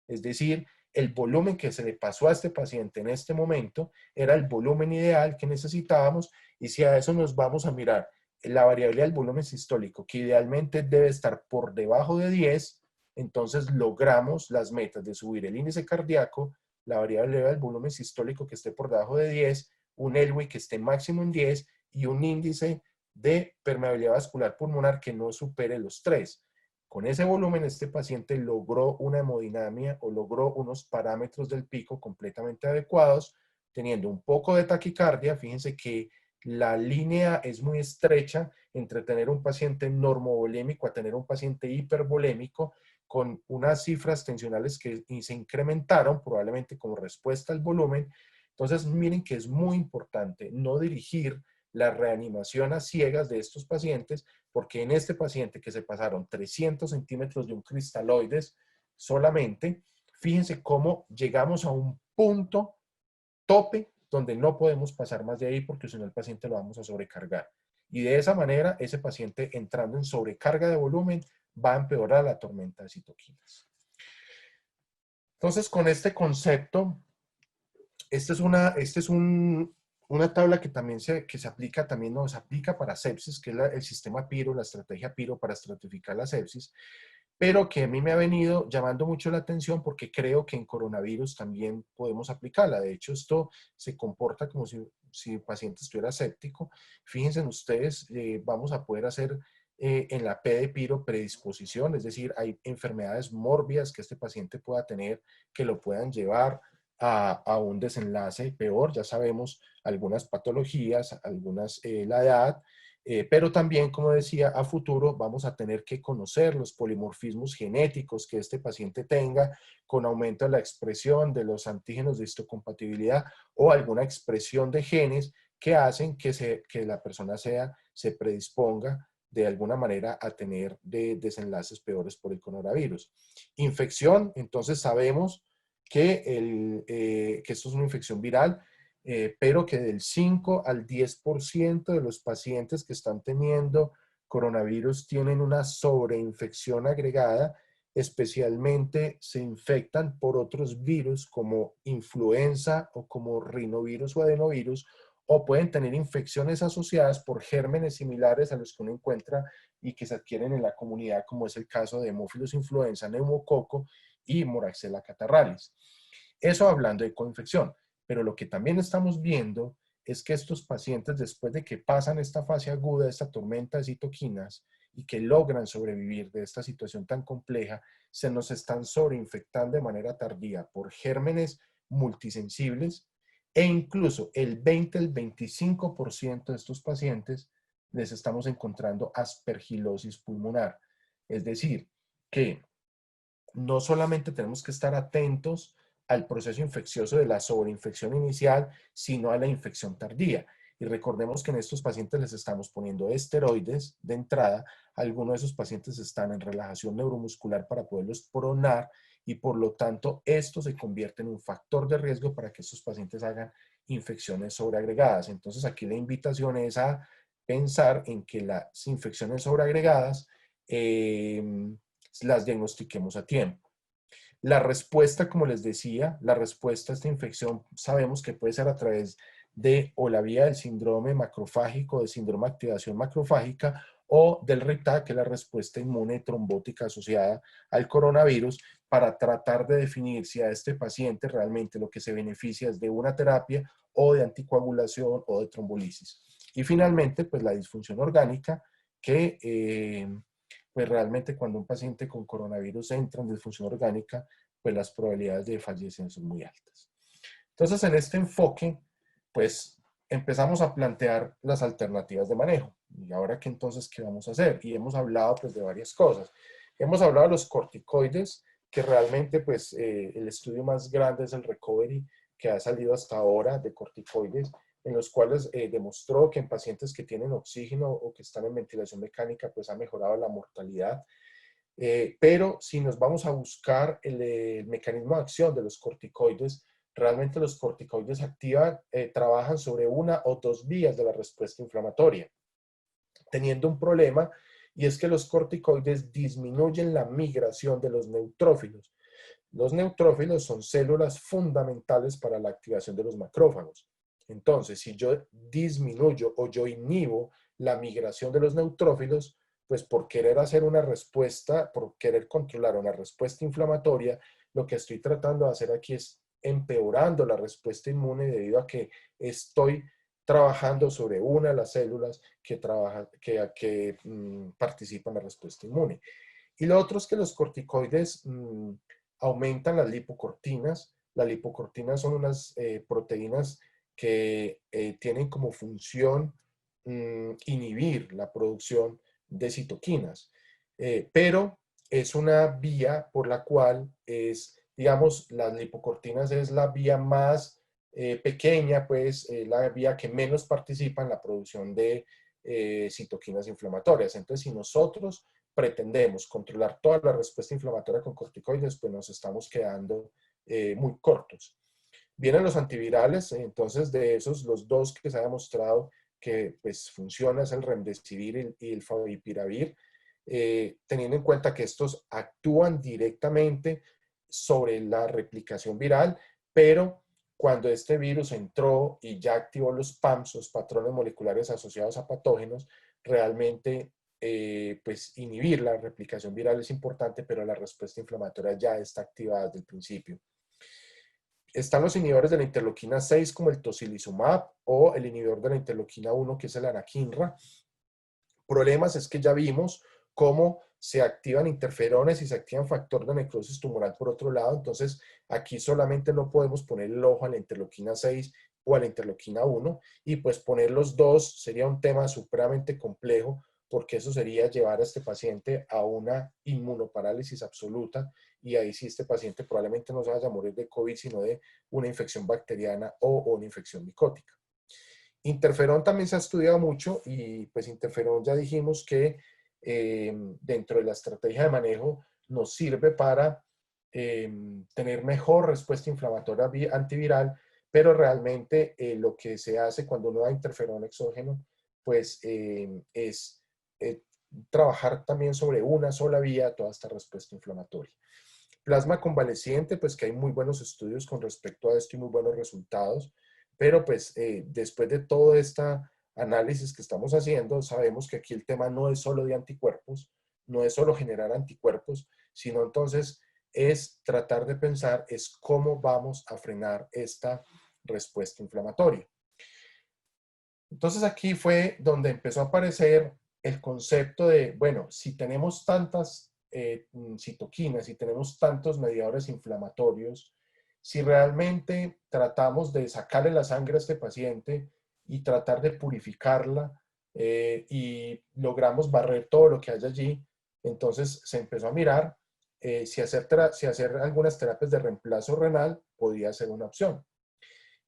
es decir, el volumen que se le pasó a este paciente en este momento era el volumen ideal que necesitábamos y si a eso nos vamos a mirar la variabilidad del volumen sistólico, que idealmente debe estar por debajo de 10, entonces logramos las metas de subir el índice cardíaco, la variabilidad del volumen sistólico que esté por debajo de 10, un ELWI que esté máximo en 10 y un índice de permeabilidad vascular pulmonar que no supere los 3. Con ese volumen, este paciente logró una hemodinamia o logró unos parámetros del pico completamente adecuados, teniendo un poco de taquicardia. Fíjense que la línea es muy estrecha entre tener un paciente normovolémico a tener un paciente hipervolémico con unas cifras tensionales que se incrementaron probablemente como respuesta al volumen. Entonces, miren que es muy importante no dirigir la reanimación a ciegas de estos pacientes, porque en este paciente que se pasaron 300 centímetros de un cristaloides solamente, fíjense cómo llegamos a un punto tope donde no podemos pasar más de ahí porque si no el paciente lo vamos a sobrecargar. Y de esa manera, ese paciente entrando en sobrecarga de volumen va a empeorar la tormenta de citoquinas. Entonces, con este concepto, una tabla que también se aplica, también nos aplica para sepsis, que es el sistema PIRO, la estrategia PIRO para estratificar la sepsis. pero que a mí me ha venido llamando mucho la atención porque creo que en coronavirus también podemos aplicarla. De hecho, esto se comporta como si el paciente estuviera séptico. Fíjense en ustedes, vamos a poder hacer en la P de Piro predisposición, es decir, hay enfermedades mórbidas que este paciente pueda tener que lo puedan llevar a un desenlace peor. Ya sabemos algunas patologías, algunas la edad, pero también, como decía, a futuro vamos a tener que conocer los polimorfismos genéticos que este paciente tenga con aumento de la expresión de los antígenos de histocompatibilidad o alguna expresión de genes que hacen que la persona se predisponga de alguna manera a tener desenlaces peores por el coronavirus. Infección, entonces sabemos que esto es una infección viral, pero que del 5 al 10% de los pacientes que están teniendo coronavirus tienen una sobreinfección agregada, especialmente se infectan por otros virus como influenza o como rinovirus o adenovirus, o pueden tener infecciones asociadas por gérmenes similares a los que uno encuentra y que se adquieren en la comunidad, como es el caso de Haemophilus influenza, neumococo y Moraxella catarralis. Eso hablando de coinfección. Pero lo que también estamos viendo es que estos pacientes, después de que pasan esta fase aguda, esta tormenta de citoquinas, y que logran sobrevivir de esta situación tan compleja, se nos están sobreinfectando de manera tardía por gérmenes multisensibles, e incluso el 20, el 25% de estos pacientes les estamos encontrando aspergilosis pulmonar. Es decir, que no solamente tenemos que estar atentos al proceso infeccioso de la sobreinfección inicial, sino a la infección tardía. Y recordemos que en estos pacientes les estamos poniendo esteroides de entrada. Algunos de esos pacientes están en relajación neuromuscular para poderlos pronar y por lo tanto esto se convierte en un factor de riesgo para que estos pacientes hagan infecciones sobreagregadas. Entonces aquí la invitación es a pensar en que las infecciones sobreagregadas las diagnostiquemos a tiempo. La respuesta, como les decía, la respuesta a esta infección sabemos que puede ser a través de o la vía del síndrome macrofágico, del síndrome de activación macrofágica o del RITA, que es la respuesta inmune trombótica asociada al coronavirus, para tratar de definir si a este paciente realmente lo que se beneficia es de una terapia o de anticoagulación o de trombolisis. Y finalmente, pues la disfunción orgánica, que pues realmente cuando un paciente con coronavirus entra en disfunción orgánica, pues las probabilidades de fallecer son muy altas. Entonces, en este enfoque, pues empezamos a plantear las alternativas de manejo. Y ahora que entonces, ¿qué vamos a hacer? Y hemos hablado pues de varias cosas. Hemos hablado de los corticoides, que realmente pues el estudio más grande es el Recovery, que ha salido hasta ahora de corticoides, en los cuales demostró que en pacientes que tienen oxígeno o que están en ventilación mecánica, pues ha mejorado la mortalidad. Pero si nos vamos a buscar el mecanismo de acción de los corticoides, realmente los corticoides activan, trabajan sobre una o dos vías de la respuesta inflamatoria, teniendo un problema, y es que los corticoides disminuyen la migración de los neutrófilos. Los neutrófilos son células fundamentales para la activación de los macrófagos. Entonces, si yo disminuyo o yo inhibo la migración de los neutrófilos, pues por querer hacer una respuesta, por querer controlar una respuesta inflamatoria, lo que estoy tratando de hacer aquí es empeorando la respuesta inmune debido a que estoy trabajando sobre una de las células que participan en la respuesta inmune. Y lo otro es que los corticoides aumentan las lipocortinas. Las lipocortinas son unas proteínas que tienen como función inhibir la producción de citoquinas, pero es una vía por la cual digamos, las lipocortinas es la vía más pequeña, pues la vía que menos participa en la producción de citoquinas inflamatorias. Entonces, si nosotros pretendemos controlar toda la respuesta inflamatoria con corticoides, pues nos estamos quedando muy cortos. Vienen los antivirales, entonces de esos, los dos que se ha demostrado que pues funciona es el remdesivir y el favipiravir, teniendo en cuenta que estos actúan directamente sobre la replicación viral, pero cuando este virus entró y ya activó los PAMs, los patrones moleculares asociados a patógenos, realmente pues inhibir la replicación viral es importante, pero la respuesta inflamatoria ya está activada desde el principio. Están los inhibidores de la interleuquina 6 como el tocilizumab o el inhibidor de la interleuquina 1 que es el anakinra. Problemas es que ya vimos cómo se activan interferones y se activan factor de necrosis tumoral por otro lado, entonces aquí solamente no podemos poner el ojo a la interleuquina 6 o a la interleuquina 1 y pues poner los dos sería un tema supremamente complejo porque eso sería llevar a este paciente a una inmunoparálisis absoluta y ahí sí este paciente probablemente no se vaya a morir de COVID sino de una infección bacteriana o una infección micótica. Interferón también se ha estudiado mucho y pues interferón ya dijimos que dentro de la estrategia de manejo nos sirve para tener mejor respuesta inflamatoria antiviral, pero realmente lo que se hace cuando uno da interferón exógeno pues es eh, trabajar también sobre una sola vía toda esta respuesta inflamatoria. Plasma convaleciente, pues que hay muy buenos estudios con respecto a esto y muy buenos resultados, pero pues después de todo este análisis que estamos haciendo, sabemos que aquí el tema no es solo de anticuerpos, no es solo generar anticuerpos, sino entonces es tratar de pensar es cómo vamos a frenar esta respuesta inflamatoria. Entonces aquí fue donde empezó a aparecer el concepto de, bueno, si tenemos tantas citoquinas, si tenemos tantos mediadores inflamatorios, si realmente tratamos de sacarle la sangre a este paciente y tratar de purificarla y logramos barrer todo lo que hay allí, entonces se empezó a mirar si hacer algunas terapias de reemplazo renal podía ser una opción.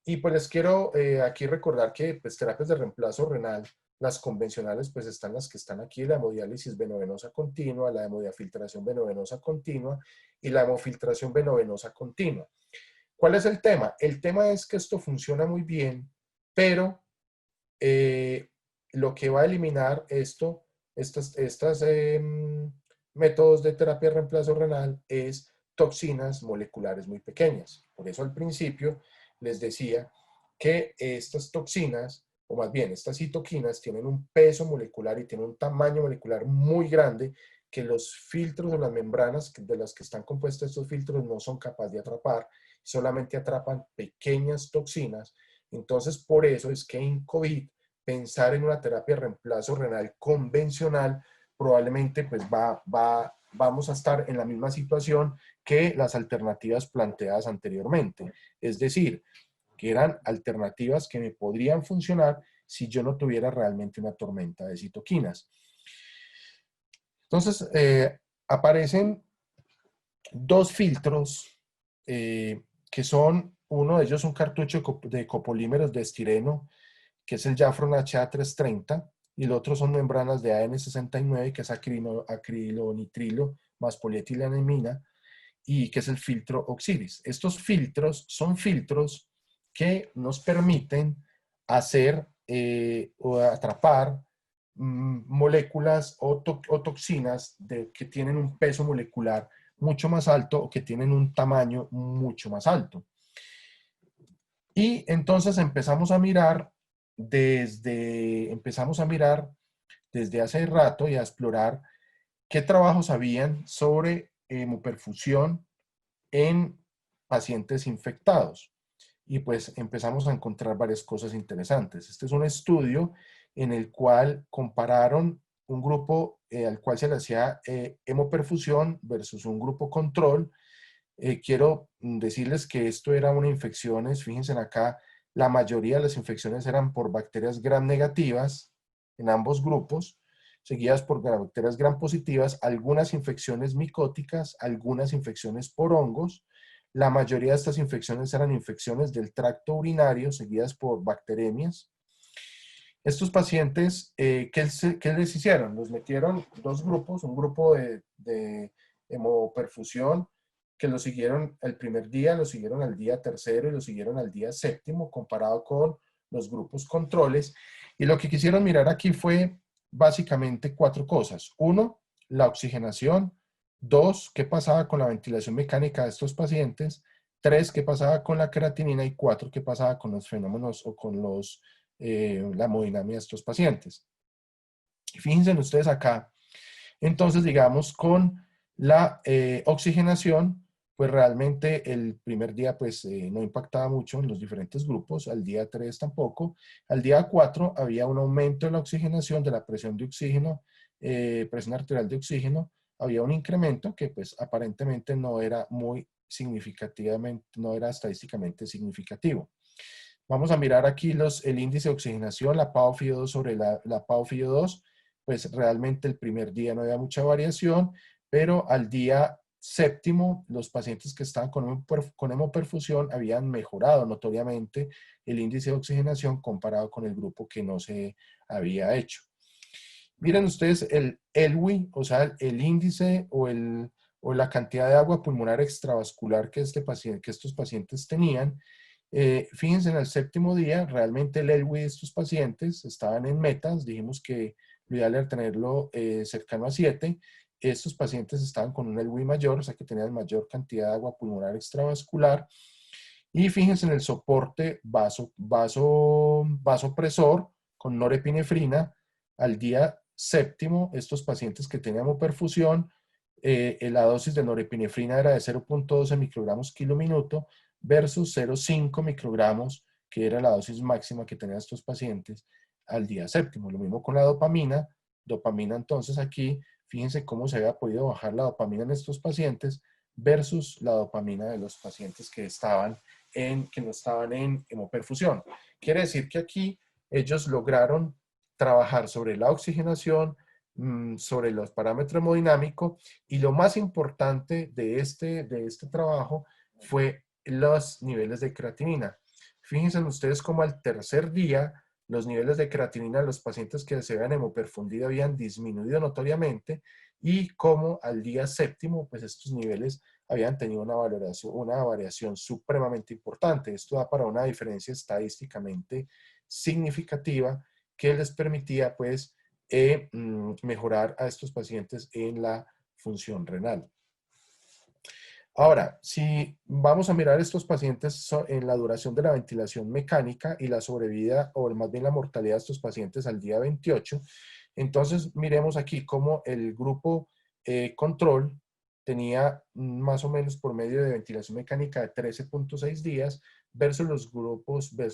Y pues les quiero aquí recordar que pues, terapias de reemplazo renal, las convencionales, pues están las que están aquí, la hemodiálisis venovenosa continua, la hemodiafiltración venovenosa continua y la hemofiltración venovenosa continua. ¿Cuál es el tema? El tema es que esto funciona muy bien, pero lo que va a eliminar estos métodos de terapia de reemplazo renal es toxinas moleculares muy pequeñas. Por eso al principio les decía que estas toxinas, o más bien estas citoquinas, tienen un peso molecular y tienen un tamaño molecular muy grande que los filtros o las membranas de las que están compuestos estos filtros no son capaces de atrapar, solamente atrapan pequeñas toxinas. Entonces, por eso es que en COVID pensar en una terapia de reemplazo renal convencional probablemente pues vamos a estar en la misma situación que las alternativas planteadas anteriormente. Es decir, que eran alternativas que me podrían funcionar si yo no tuviera realmente una tormenta de citoquinas. Entonces, aparecen dos filtros que son, uno de ellos un cartucho de copolímeros de estireno, que es el Jafron HA330, y el otro son membranas de AN69, que es acrilonitrilo más polietilenimina, y que es el filtro Oxiris. Estos filtros son filtros que nos permiten hacer o atrapar moléculas o toxinas que tienen un peso molecular mucho más alto o que tienen un tamaño mucho más alto. Y entonces empezamos a mirar desde hace rato y a explorar qué trabajos habían sobre hemoperfusión en pacientes infectados. Y pues empezamos a encontrar varias cosas interesantes. Este es un estudio en el cual compararon un grupo al cual se le hacía hemoperfusión versus un grupo control. Quiero decirles que esto era una infecciones, fíjense acá, la mayoría de las infecciones eran por bacterias gram negativas en ambos grupos, seguidas por bacterias gram positivas, algunas infecciones micóticas, algunas infecciones por hongos. La mayoría de estas infecciones eran infecciones del tracto urinario, seguidas por bacteremias. Estos pacientes, ¿qué les hicieron? Los metieron dos grupos, un grupo de hemoperfusión, que lo siguieron el primer día, lo siguieron al día tercero y lo siguieron al día séptimo, comparado con los grupos controles. Y lo que quisieron mirar aquí fue básicamente cuatro cosas. Uno, la oxigenación. Dos, qué pasaba con la ventilación mecánica de estos pacientes. Tres, qué pasaba con la creatinina. Y cuatro, qué pasaba con los fenómenos o con la hemodinamia de estos pacientes. Fíjense ustedes acá. Entonces, digamos, con la oxigenación, pues realmente el primer día pues no impactaba mucho en los diferentes grupos, al día 3 tampoco, al día 4 había un aumento de la oxigenación, de la presión de oxígeno, presión arterial de oxígeno, había un incremento que pues aparentemente no era muy significativamente, no era estadísticamente significativo. Vamos a mirar aquí el índice de oxigenación, la PaO-FIO2 sobre la PaO-FIO2, pues realmente el primer día no había mucha variación, pero al día séptimo, los pacientes que estaban con hemoperfusión habían mejorado notoriamente el índice de oxigenación comparado con el grupo que no se había hecho. Miren ustedes el ELWI, o sea, el índice o la cantidad de agua pulmonar extravascular que estos pacientes tenían. Fíjense, en el séptimo día, realmente el ELWI de estos pacientes estaban en metas, dijimos que lo ideal era tenerlo cercano a 7. Estos pacientes estaban con un ELWI mayor, o sea que tenían mayor cantidad de agua pulmonar extravascular. Y fíjense en el soporte vasopresor con norepinefrina. Al día séptimo, estos pacientes que tenían hemoperfusión, la dosis de norepinefrina era de 0.12 microgramos kilo minuto versus 0.5 microgramos, que era la dosis máxima que tenían estos pacientes al día séptimo. Lo mismo con la dopamina. Dopamina entonces aquí, fíjense cómo se había podido bajar la dopamina en estos pacientes versus la dopamina de los pacientes que no estaban en hemoperfusión. Quiere decir que aquí ellos lograron trabajar sobre la oxigenación, sobre los parámetros hemodinámicos, y lo más importante de este trabajo fue los niveles de creatinina. Fíjense ustedes cómo al tercer día los niveles de creatinina de los pacientes que se habían hemoperfundido habían disminuido notoriamente, y cómo al día séptimo pues estos niveles habían tenido una variación supremamente importante. Esto da para una diferencia estadísticamente significativa que les permitía pues mejorar a estos pacientes en la función renal. Ahora, si vamos a mirar estos pacientes en la duración de la ventilación mecánica y la sobrevida, o más bien la mortalidad de estos pacientes al día 28, entonces miremos aquí cómo el grupo control tenía más o menos por medio de ventilación mecánica de 13.6 días versus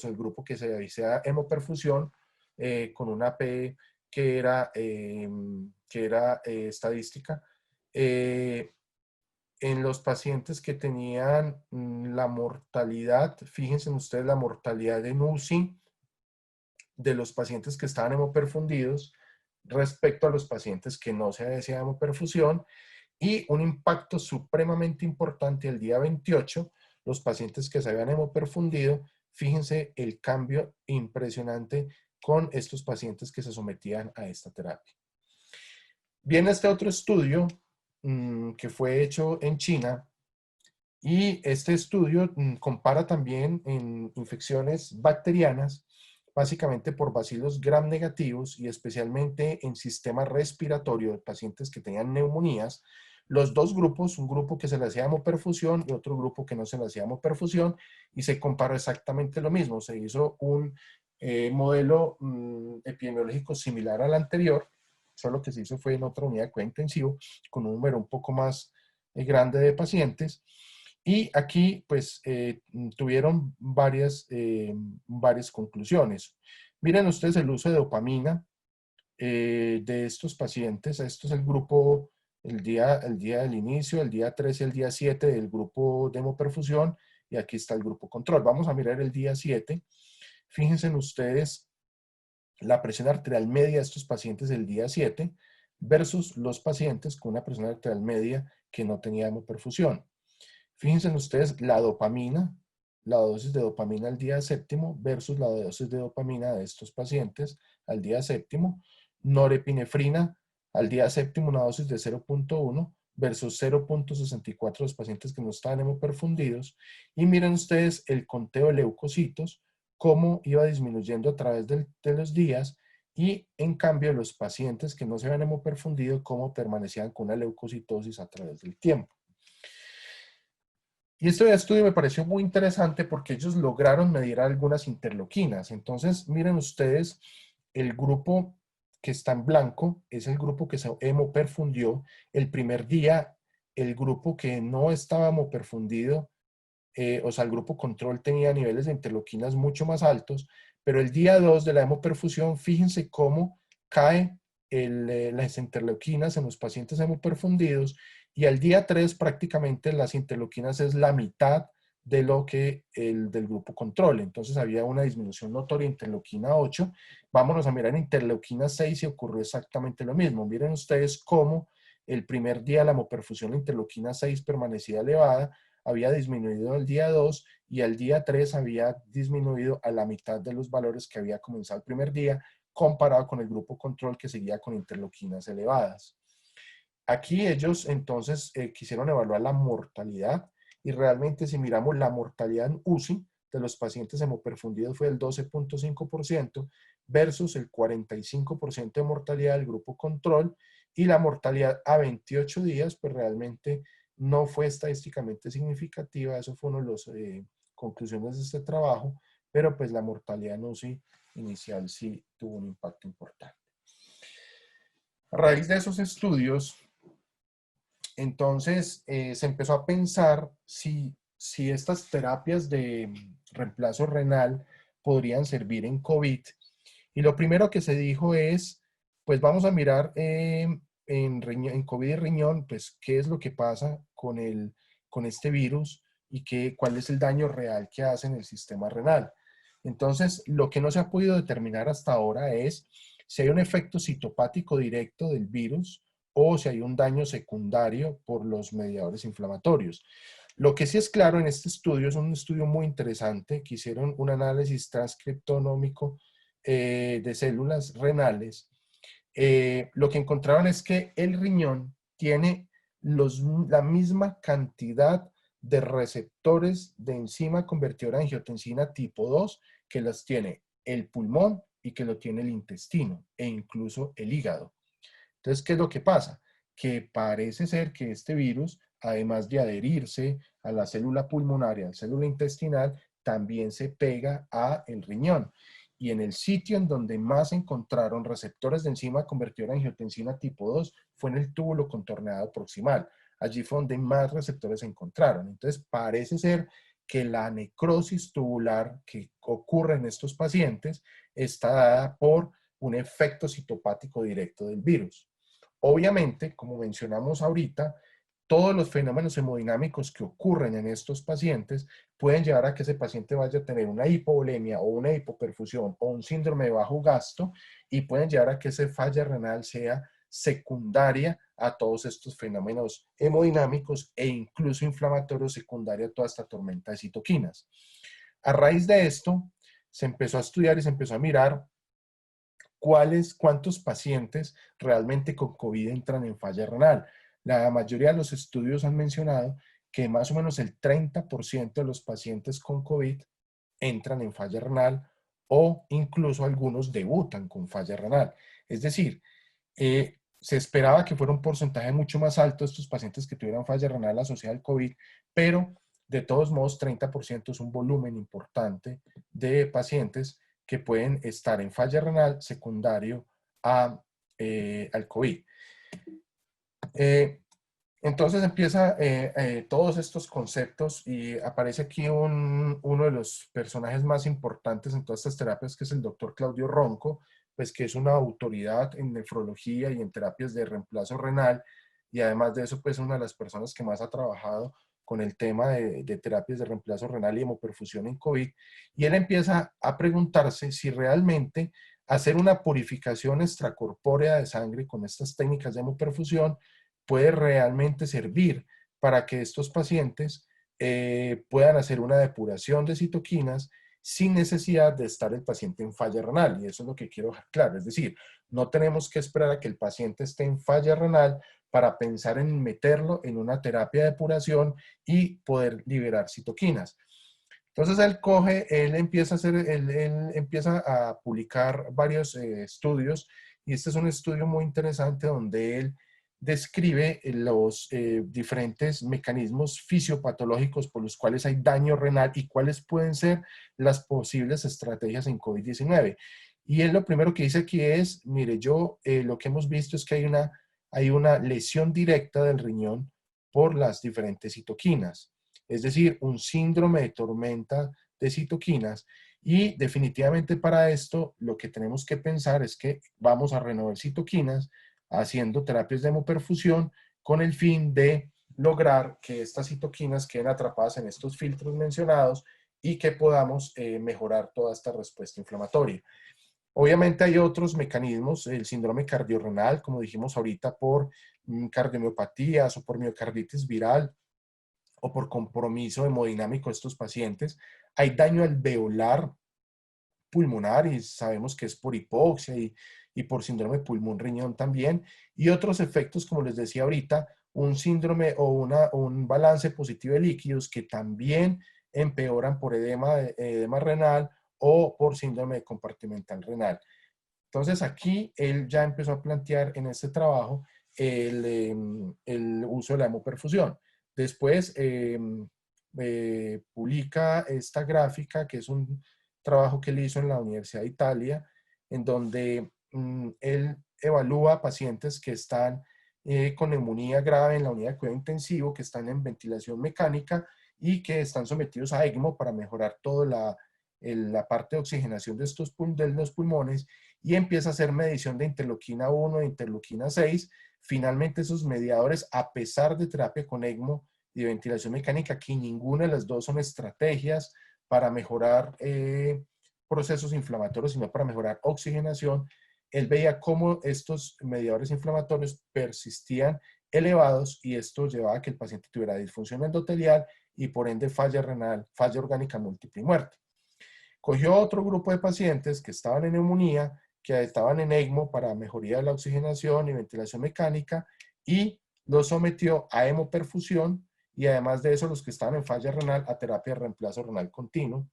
el grupo que se hacía hemoperfusión con una P que era estadística. En los pacientes que tenían la mortalidad, fíjense ustedes la mortalidad en UCI de los pacientes que estaban hemoperfundidos respecto a los pacientes que no se hacía hemoperfusión, y un impacto supremamente importante el día 28, los pacientes que se habían hemoperfundido, fíjense el cambio impresionante con estos pacientes que se sometían a esta terapia. Viene este otro estudio que fue hecho en China, y este estudio compara también en infecciones bacterianas, básicamente por bacilos gram negativos y especialmente en sistema respiratorio de pacientes que tenían neumonías, los dos grupos, un grupo que se le hacía hemoperfusión y otro grupo que no se le hacía hemoperfusión, y se comparó exactamente lo mismo. Se hizo un modelo epidemiológico similar al anterior, solo que se hizo fue en otra unidad de cuidado intensivo, con un número un poco más grande de pacientes. Y aquí, pues, tuvieron varias conclusiones. Miren ustedes el uso de dopamina de estos pacientes. Esto es el grupo, el día del inicio, el día 3 y el día 7 del grupo de hemoperfusión, y aquí está el grupo control. Vamos a mirar el día 7. Fíjense ustedes la presión arterial media de estos pacientes el día 7 versus los pacientes con una presión arterial media que no tenía hemoperfusión. Fíjense ustedes la dopamina, la dosis de dopamina al día séptimo versus la dosis de dopamina de estos pacientes al día séptimo. Norepinefrina al día séptimo, una dosis de 0.1 versus 0.64 los pacientes que no estaban hemoperfundidos. Y miren ustedes el conteo de leucocitos, cómo iba disminuyendo a través de los días, y en cambio los pacientes que no se habían hemoperfundido, cómo permanecían con una leucocitosis a través del tiempo. Y este estudio me pareció muy interesante porque ellos lograron medir algunas interleuquinas. Entonces, miren ustedes el grupo que está en blanco es el grupo que se hemoperfundió. El primer día, el grupo que no estaba hemoperfundido, o sea, el grupo control tenía niveles de interleuquinas mucho más altos, pero el día 2 de la hemoperfusión, fíjense cómo cae las interleuquinas en los pacientes hemoperfundidos, y al día 3 prácticamente las interleuquinas es la mitad de lo que el del grupo control. Entonces había una disminución notoria en interleuquina 8. Vámonos a mirar en interleuquina 6 y ocurrió exactamente lo mismo. Miren ustedes cómo el primer día la hemoperfusión, la interleuquina 6 permanecía elevada, había disminuido el día 2 y al día 3 había disminuido a la mitad de los valores que había comenzado el primer día, comparado con el grupo control que seguía con interleuquinas elevadas. Aquí ellos entonces quisieron evaluar la mortalidad, y realmente si miramos la mortalidad en UCI de los pacientes hemoperfundidos fue del 12.5% versus el 45% de mortalidad del grupo control, y la mortalidad a 28 días pues realmente no fue estadísticamente significativa. Eso fue una de las conclusiones de este trabajo, pero pues la mortalidad en UCI inicial sí tuvo un impacto importante. A raíz de esos estudios, entonces se empezó a pensar si estas terapias de reemplazo renal podrían servir en COVID. Y lo primero que se dijo es, pues vamos a mirar en COVID y riñón, pues qué es lo que pasa con este virus y cuál es el daño real que hace en el sistema renal. Entonces, lo que no se ha podido determinar hasta ahora es si hay un efecto citopático directo del virus o si hay un daño secundario por los mediadores inflamatorios. Lo que sí es claro en este estudio, es un estudio muy interesante, que hicieron un análisis transcriptonómico de células renales. Lo que encontraron es que el riñón tiene la misma cantidad de receptores de enzima convertidora de angiotensina tipo 2 que las tiene el pulmón y que lo tiene el intestino e incluso el hígado. Entonces, ¿qué es lo que pasa? Que parece ser que este virus, además de adherirse a la célula pulmonar y a la célula intestinal, también se pega a el riñón. Y en el sitio en donde más encontraron receptores de enzima convertidora en angiotensina tipo 2 fue en el túbulo contorneado proximal. Allí fue donde más receptores se encontraron. Entonces, parece ser que la necrosis tubular que ocurre en estos pacientes está dada por un efecto citopático directo del virus. Obviamente, como mencionamos ahorita, todos los fenómenos hemodinámicos que ocurren en estos pacientes pueden llevar a que ese paciente vaya a tener una hipovolemia o una hipoperfusión o un síndrome de bajo gasto, y pueden llevar a que esa falla renal sea secundaria a todos estos fenómenos hemodinámicos e incluso inflamatorios secundaria a toda esta tormenta de citoquinas. A raíz de esto, se empezó a estudiar y se empezó a mirar cuántos pacientes realmente con COVID entran en falla renal. La mayoría de los estudios han mencionado que más o menos el 30% de los pacientes con COVID entran en falla renal, o incluso algunos debutan con falla renal. Es decir, se esperaba que fuera un porcentaje mucho más alto estos pacientes que tuvieran falla renal asociada al COVID, pero de todos modos 30% es un volumen importante de pacientes que pueden estar en falla renal secundario al COVID. Entonces empieza todos estos conceptos, y aparece aquí uno de los personajes más importantes en todas estas terapias, que es el doctor Claudio Ronco, pues que es una autoridad en nefrología y en terapias de reemplazo renal, y además de eso, pues una de las personas que más ha trabajado con el tema de terapias de reemplazo renal y hemoperfusión en COVID, y él empieza a preguntarse si realmente hacer una purificación extracorpórea de sangre con estas técnicas de hemoperfusión puede realmente servir para que estos pacientes puedan hacer una depuración de citoquinas sin necesidad de estar el paciente en falla renal. Y eso es lo que quiero dejar claro. Es decir, no tenemos que esperar a que el paciente esté en falla renal para pensar en meterlo en una terapia de depuración y poder liberar citoquinas. Entonces él empieza él empieza a publicar varios estudios, y este es un estudio muy interesante donde él describe los diferentes mecanismos fisiopatológicos por los cuales hay daño renal y cuáles pueden ser las posibles estrategias en COVID-19. Y él lo primero que dice aquí es, mire, lo que hemos visto es que hay una lesión directa del riñón por las diferentes citoquinas, es decir, un síndrome de tormenta de citoquinas. Y definitivamente para esto lo que tenemos que pensar es que vamos a renovar citoquinas haciendo terapias de hemoperfusión con el fin de lograr que estas citoquinas queden atrapadas en estos filtros mencionados y que podamos mejorar toda esta respuesta inflamatoria. Obviamente hay otros mecanismos, el síndrome cardiorrenal, como dijimos ahorita, por cardiomiopatías o por miocarditis viral o por compromiso hemodinámico de estos pacientes. Hay daño alveolar pulmonar y sabemos que es por hipoxia y por síndrome pulmón-riñón también. Y otros efectos, como les decía ahorita, un síndrome o un balance positivo de líquidos que también empeoran por edema renal o por síndrome compartimental renal. Entonces aquí él ya empezó a plantear en este trabajo el uso de la hemoperfusión. Después publica esta gráfica, que es un trabajo que él hizo en la Universidad de Italia, en donde él evalúa pacientes que están con neumonía grave en la unidad de cuidado intensivo, que están en ventilación mecánica y que están sometidos a ECMO para mejorar toda la parte de oxigenación de los pulmones, y empieza a hacer medición de interleuquina 1 e interleuquina 6. Finalmente esos mediadores, a pesar de terapia con ECMO y de ventilación mecánica, que ninguna de las dos son estrategias para mejorar procesos inflamatorios, sino para mejorar oxigenación, él veía cómo estos mediadores inflamatorios persistían elevados y esto llevaba a que el paciente tuviera disfunción endotelial y por ende falla renal, falla orgánica múltiple y muerte. Cogió otro grupo de pacientes que estaban en neumonía, que estaban en ECMO para mejoría de la oxigenación y ventilación mecánica, y los sometió a hemoperfusión, y además de eso los que estaban en falla renal a terapia de reemplazo renal continuo,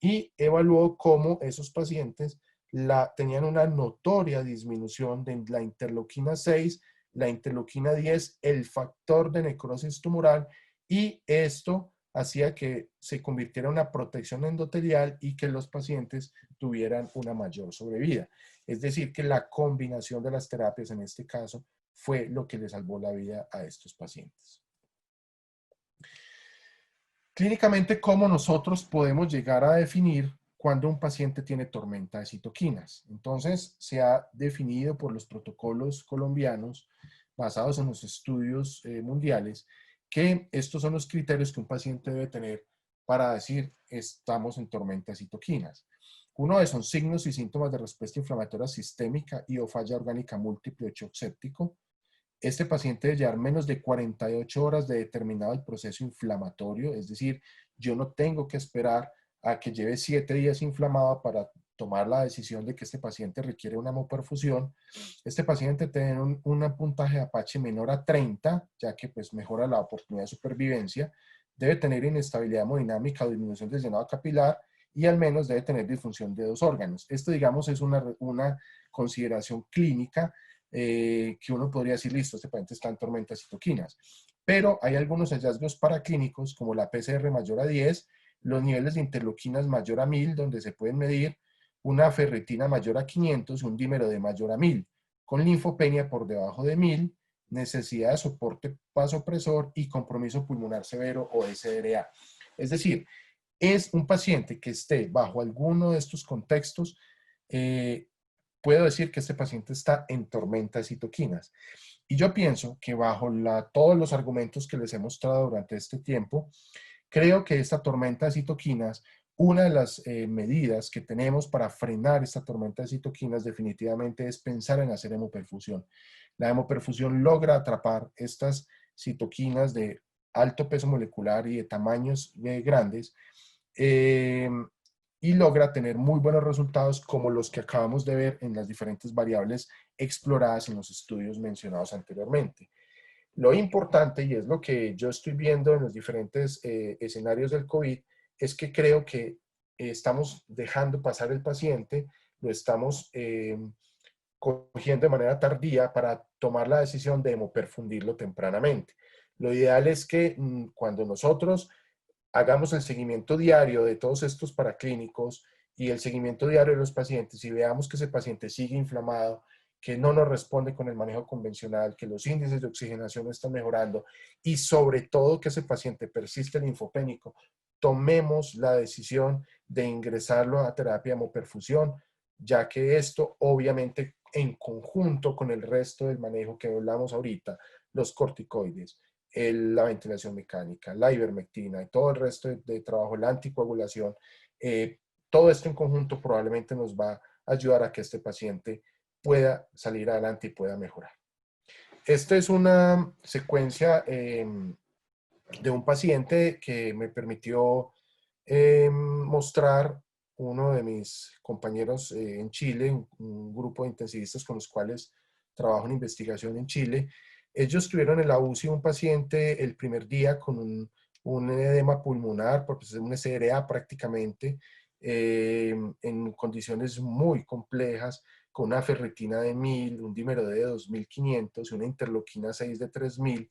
y evaluó cómo esos pacientes tenían una notoria disminución de la interleuquina 6, la interleuquina 10, el factor de necrosis tumoral, y esto hacía que se convirtiera en una protección endotelial y que los pacientes tuvieran una mayor sobrevida. Es decir, que la combinación de las terapias en este caso fue lo que le salvó la vida a estos pacientes. Clínicamente, ¿cómo nosotros podemos llegar a definir cuando un paciente tiene tormenta de citoquinas? Entonces, se ha definido por los protocolos colombianos, basados en los estudios mundiales, que estos son los criterios que un paciente debe tener para decir estamos en tormenta de citoquinas. Uno de son signos y síntomas de respuesta inflamatoria sistémica y o falla orgánica múltiple o shock séptico. Este paciente debe llevar menos de 48 horas de determinado el proceso inflamatorio, es decir, yo no tengo que esperar a que lleve 7 días inflamado para tomar la decisión de que este paciente requiere una hemoperfusión. Este paciente tiene un puntaje de Apache menor a 30, ya que pues mejora la oportunidad de supervivencia, debe tener inestabilidad hemodinámica o disminución del llenado capilar y al menos debe tener disfunción de 2 órganos. Esto, digamos, es una consideración clínica que uno podría decir, listo, este paciente está en tormenta de citoquinas. Pero hay algunos hallazgos paraclínicos, como la PCR mayor a 10, los niveles de interleuquinas mayor a 1000, donde se pueden medir una ferritina mayor a 500 y un dímero D mayor a 1000, con linfopenia por debajo de 1000, necesidad de soporte vasopresor y compromiso pulmonar severo o SDRA. Es decir, es un paciente que esté bajo alguno de estos contextos, puedo decir que este paciente está en tormenta de citoquinas. Y yo pienso que bajo todos los argumentos que les he mostrado durante este tiempo, creo que esta tormenta de citoquinas, una de las medidas que tenemos para frenar esta tormenta de citoquinas definitivamente es pensar en hacer hemoperfusión. La hemoperfusión logra atrapar estas citoquinas de alto peso molecular y de tamaños grandes, y logra tener muy buenos resultados como los que acabamos de ver en las diferentes variables exploradas en los estudios mencionados anteriormente. Lo importante, y es lo que yo estoy viendo en los diferentes escenarios del COVID, es que creo que estamos dejando pasar el paciente, lo estamos cogiendo de manera tardía para tomar la decisión de hemoperfundirlo tempranamente. Lo ideal es que cuando nosotros hagamos el seguimiento diario de todos estos paraclínicos y el seguimiento diario de los pacientes y veamos que ese paciente sigue inflamado, que no nos responde con el manejo convencional, que los índices de oxigenación no están mejorando y sobre todo que ese paciente persiste linfopénico, tomemos la decisión de ingresarlo a terapia de hemoperfusión, ya que esto obviamente en conjunto con el resto del manejo que hablamos ahorita, los corticoides, la ventilación mecánica, la ivermectina y todo el resto de trabajo, la anticoagulación, todo esto en conjunto probablemente nos va a ayudar a que este paciente pueda salir adelante y pueda mejorar. Esta es una secuencia de un paciente que me permitió mostrar uno de mis compañeros en Chile, un grupo de intensivistas con los cuales trabajo en investigación en Chile. Ellos tuvieron en la UCI un paciente el primer día con un edema pulmonar, pues un SRA prácticamente, en condiciones muy complejas, con una ferritina de 1000, un dímero D de 2500 y una interleuquina 6 de 3000.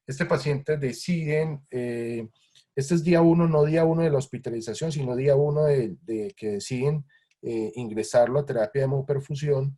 Este paciente deciden, este es día uno, no día uno de la hospitalización, sino día uno de que deciden ingresarlo a terapia de hemoperfusión.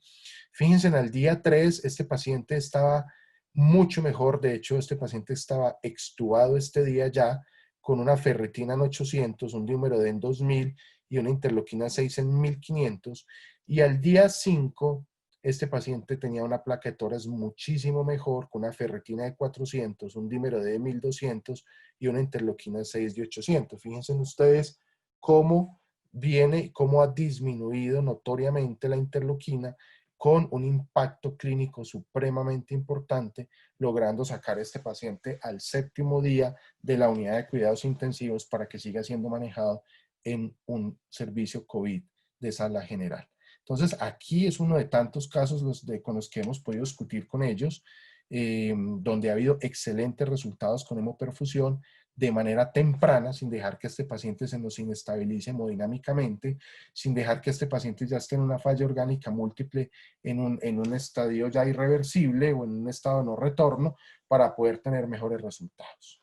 Fíjense, en el día 3 este paciente estaba mucho mejor, de hecho este paciente estaba extubado este día ya, con una ferritina en 800, un número D en 2000 y una interleuquina 6 en 1500, y al día 5 este paciente tenía una placa de tórax muchísimo mejor, con una ferritina de 400, un dímero D de 1200 y una interleuquina 6 de 800. Fíjense ustedes cómo viene, cómo ha disminuido notoriamente la interleuquina con un impacto clínico supremamente importante, logrando sacar a este paciente al 7º día de la unidad de cuidados intensivos para que siga siendo manejado en un servicio COVID de sala general. Entonces, aquí es uno de tantos casos con los que hemos podido discutir con ellos, donde ha habido excelentes resultados con hemoperfusión de manera temprana, sin dejar que este paciente se nos inestabilice hemodinámicamente, sin dejar que este paciente ya esté en una falla orgánica múltiple, en un estadio ya irreversible o en un estado de no retorno, para poder tener mejores resultados.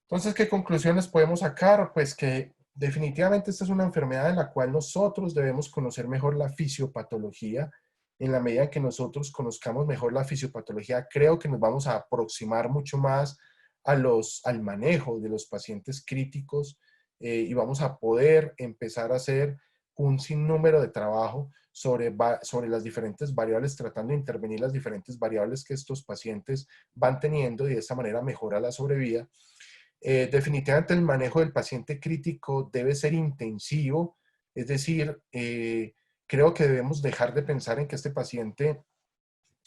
Entonces, ¿qué conclusiones podemos sacar? Pues que definitivamente esta es una enfermedad en la cual nosotros debemos conocer mejor la fisiopatología. En la medida en que nosotros conozcamos mejor la fisiopatología, creo que nos vamos a aproximar mucho más al manejo de los pacientes críticos, y vamos a poder empezar a hacer un sinnúmero de trabajo sobre las diferentes variables, tratando de intervenir las diferentes variables que estos pacientes van teniendo y de esa manera mejora la sobrevida. Definitivamente el manejo del paciente crítico debe ser intensivo, es decir, creo que debemos dejar de pensar en que este paciente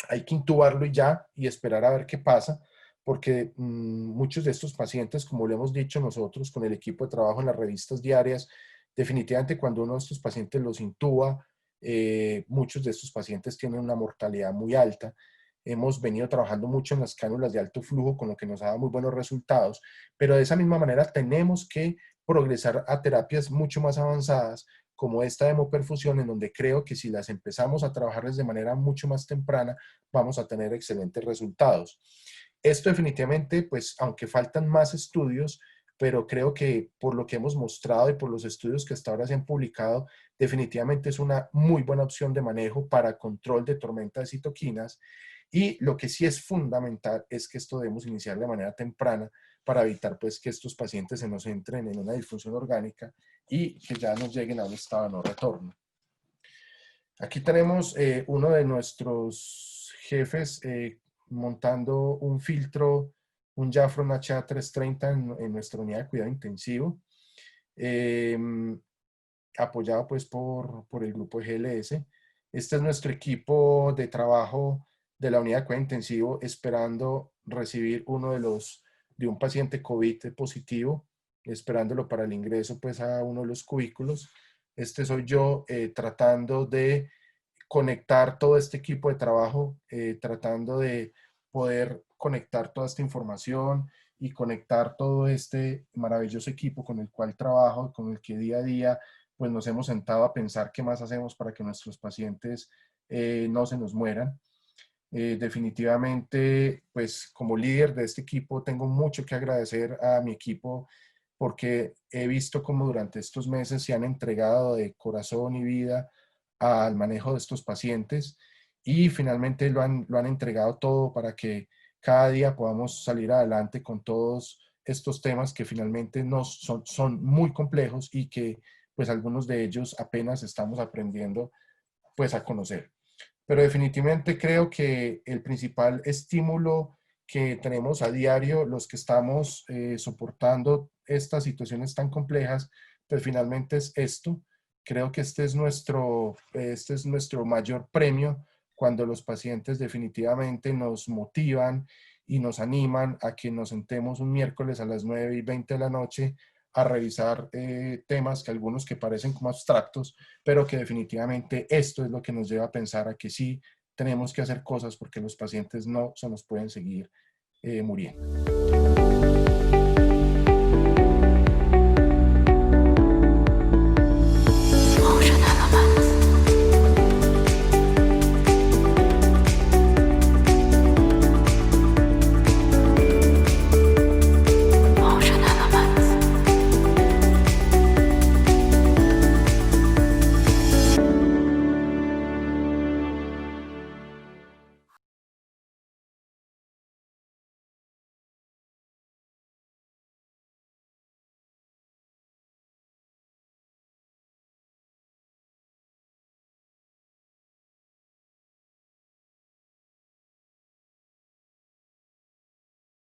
hay que intubarlo y ya, y esperar a ver qué pasa, porque muchos de estos pacientes, como lo hemos dicho nosotros con el equipo de trabajo en las revistas diarias, definitivamente cuando uno de estos pacientes los intuba, muchos de estos pacientes tienen una mortalidad muy alta. Hemos venido trabajando mucho en las cánulas de alto flujo, con lo que nos ha dado muy buenos resultados, pero de esa misma manera tenemos que progresar a terapias mucho más avanzadas, como esta hemoperfusión, en donde creo que si las empezamos a trabajarles de manera mucho más temprana, vamos a tener excelentes resultados. Esto definitivamente, pues, aunque faltan más estudios, pero creo que por lo que hemos mostrado y por los estudios que hasta ahora se han publicado, definitivamente es una muy buena opción de manejo para control de tormenta de citoquinas. Y lo que sí es fundamental es que esto debemos iniciar de manera temprana para evitar, pues, que estos pacientes se nos entren en una disfunción orgánica y que ya nos lleguen a un estado de no retorno. Aquí tenemos uno de nuestros jefes montando un filtro, un Jafron HA330 en nuestra unidad de cuidado intensivo, eh, apoyado pues por el grupo de GLS. Este es nuestro equipo de trabajo de la unidad de cuidado intensivo, esperando recibir de un paciente COVID positivo, esperándolo para el ingreso pues a uno de los cubículos. Este soy yo tratando de conectar todo este equipo de trabajo, tratando de poder conectar toda esta información y conectar todo este maravilloso equipo con el cual trabajo, con el que día a día pues nos hemos sentado a pensar qué más hacemos para que nuestros pacientes no se nos mueran. Definitivamente, pues como líder de este equipo, tengo mucho que agradecer a mi equipo porque he visto cómo durante estos meses se han entregado de corazón y vida al manejo de estos pacientes y finalmente lo han entregado todo para que cada día podamos salir adelante con todos estos temas que finalmente son muy complejos y que pues algunos de ellos apenas estamos aprendiendo pues a conocer. Pero definitivamente creo que el principal estímulo que tenemos a diario, los que estamos soportando estas situaciones tan complejas, pues finalmente es esto. Creo que este es nuestro mayor premio cuando los pacientes definitivamente nos motivan y nos animan a que nos sentemos un miércoles a las 9:20 de la noche a revisar temas que algunos que parecen como abstractos, pero que definitivamente esto es lo que nos lleva a pensar a que sí tenemos que hacer cosas porque los pacientes no se nos pueden seguir muriendo.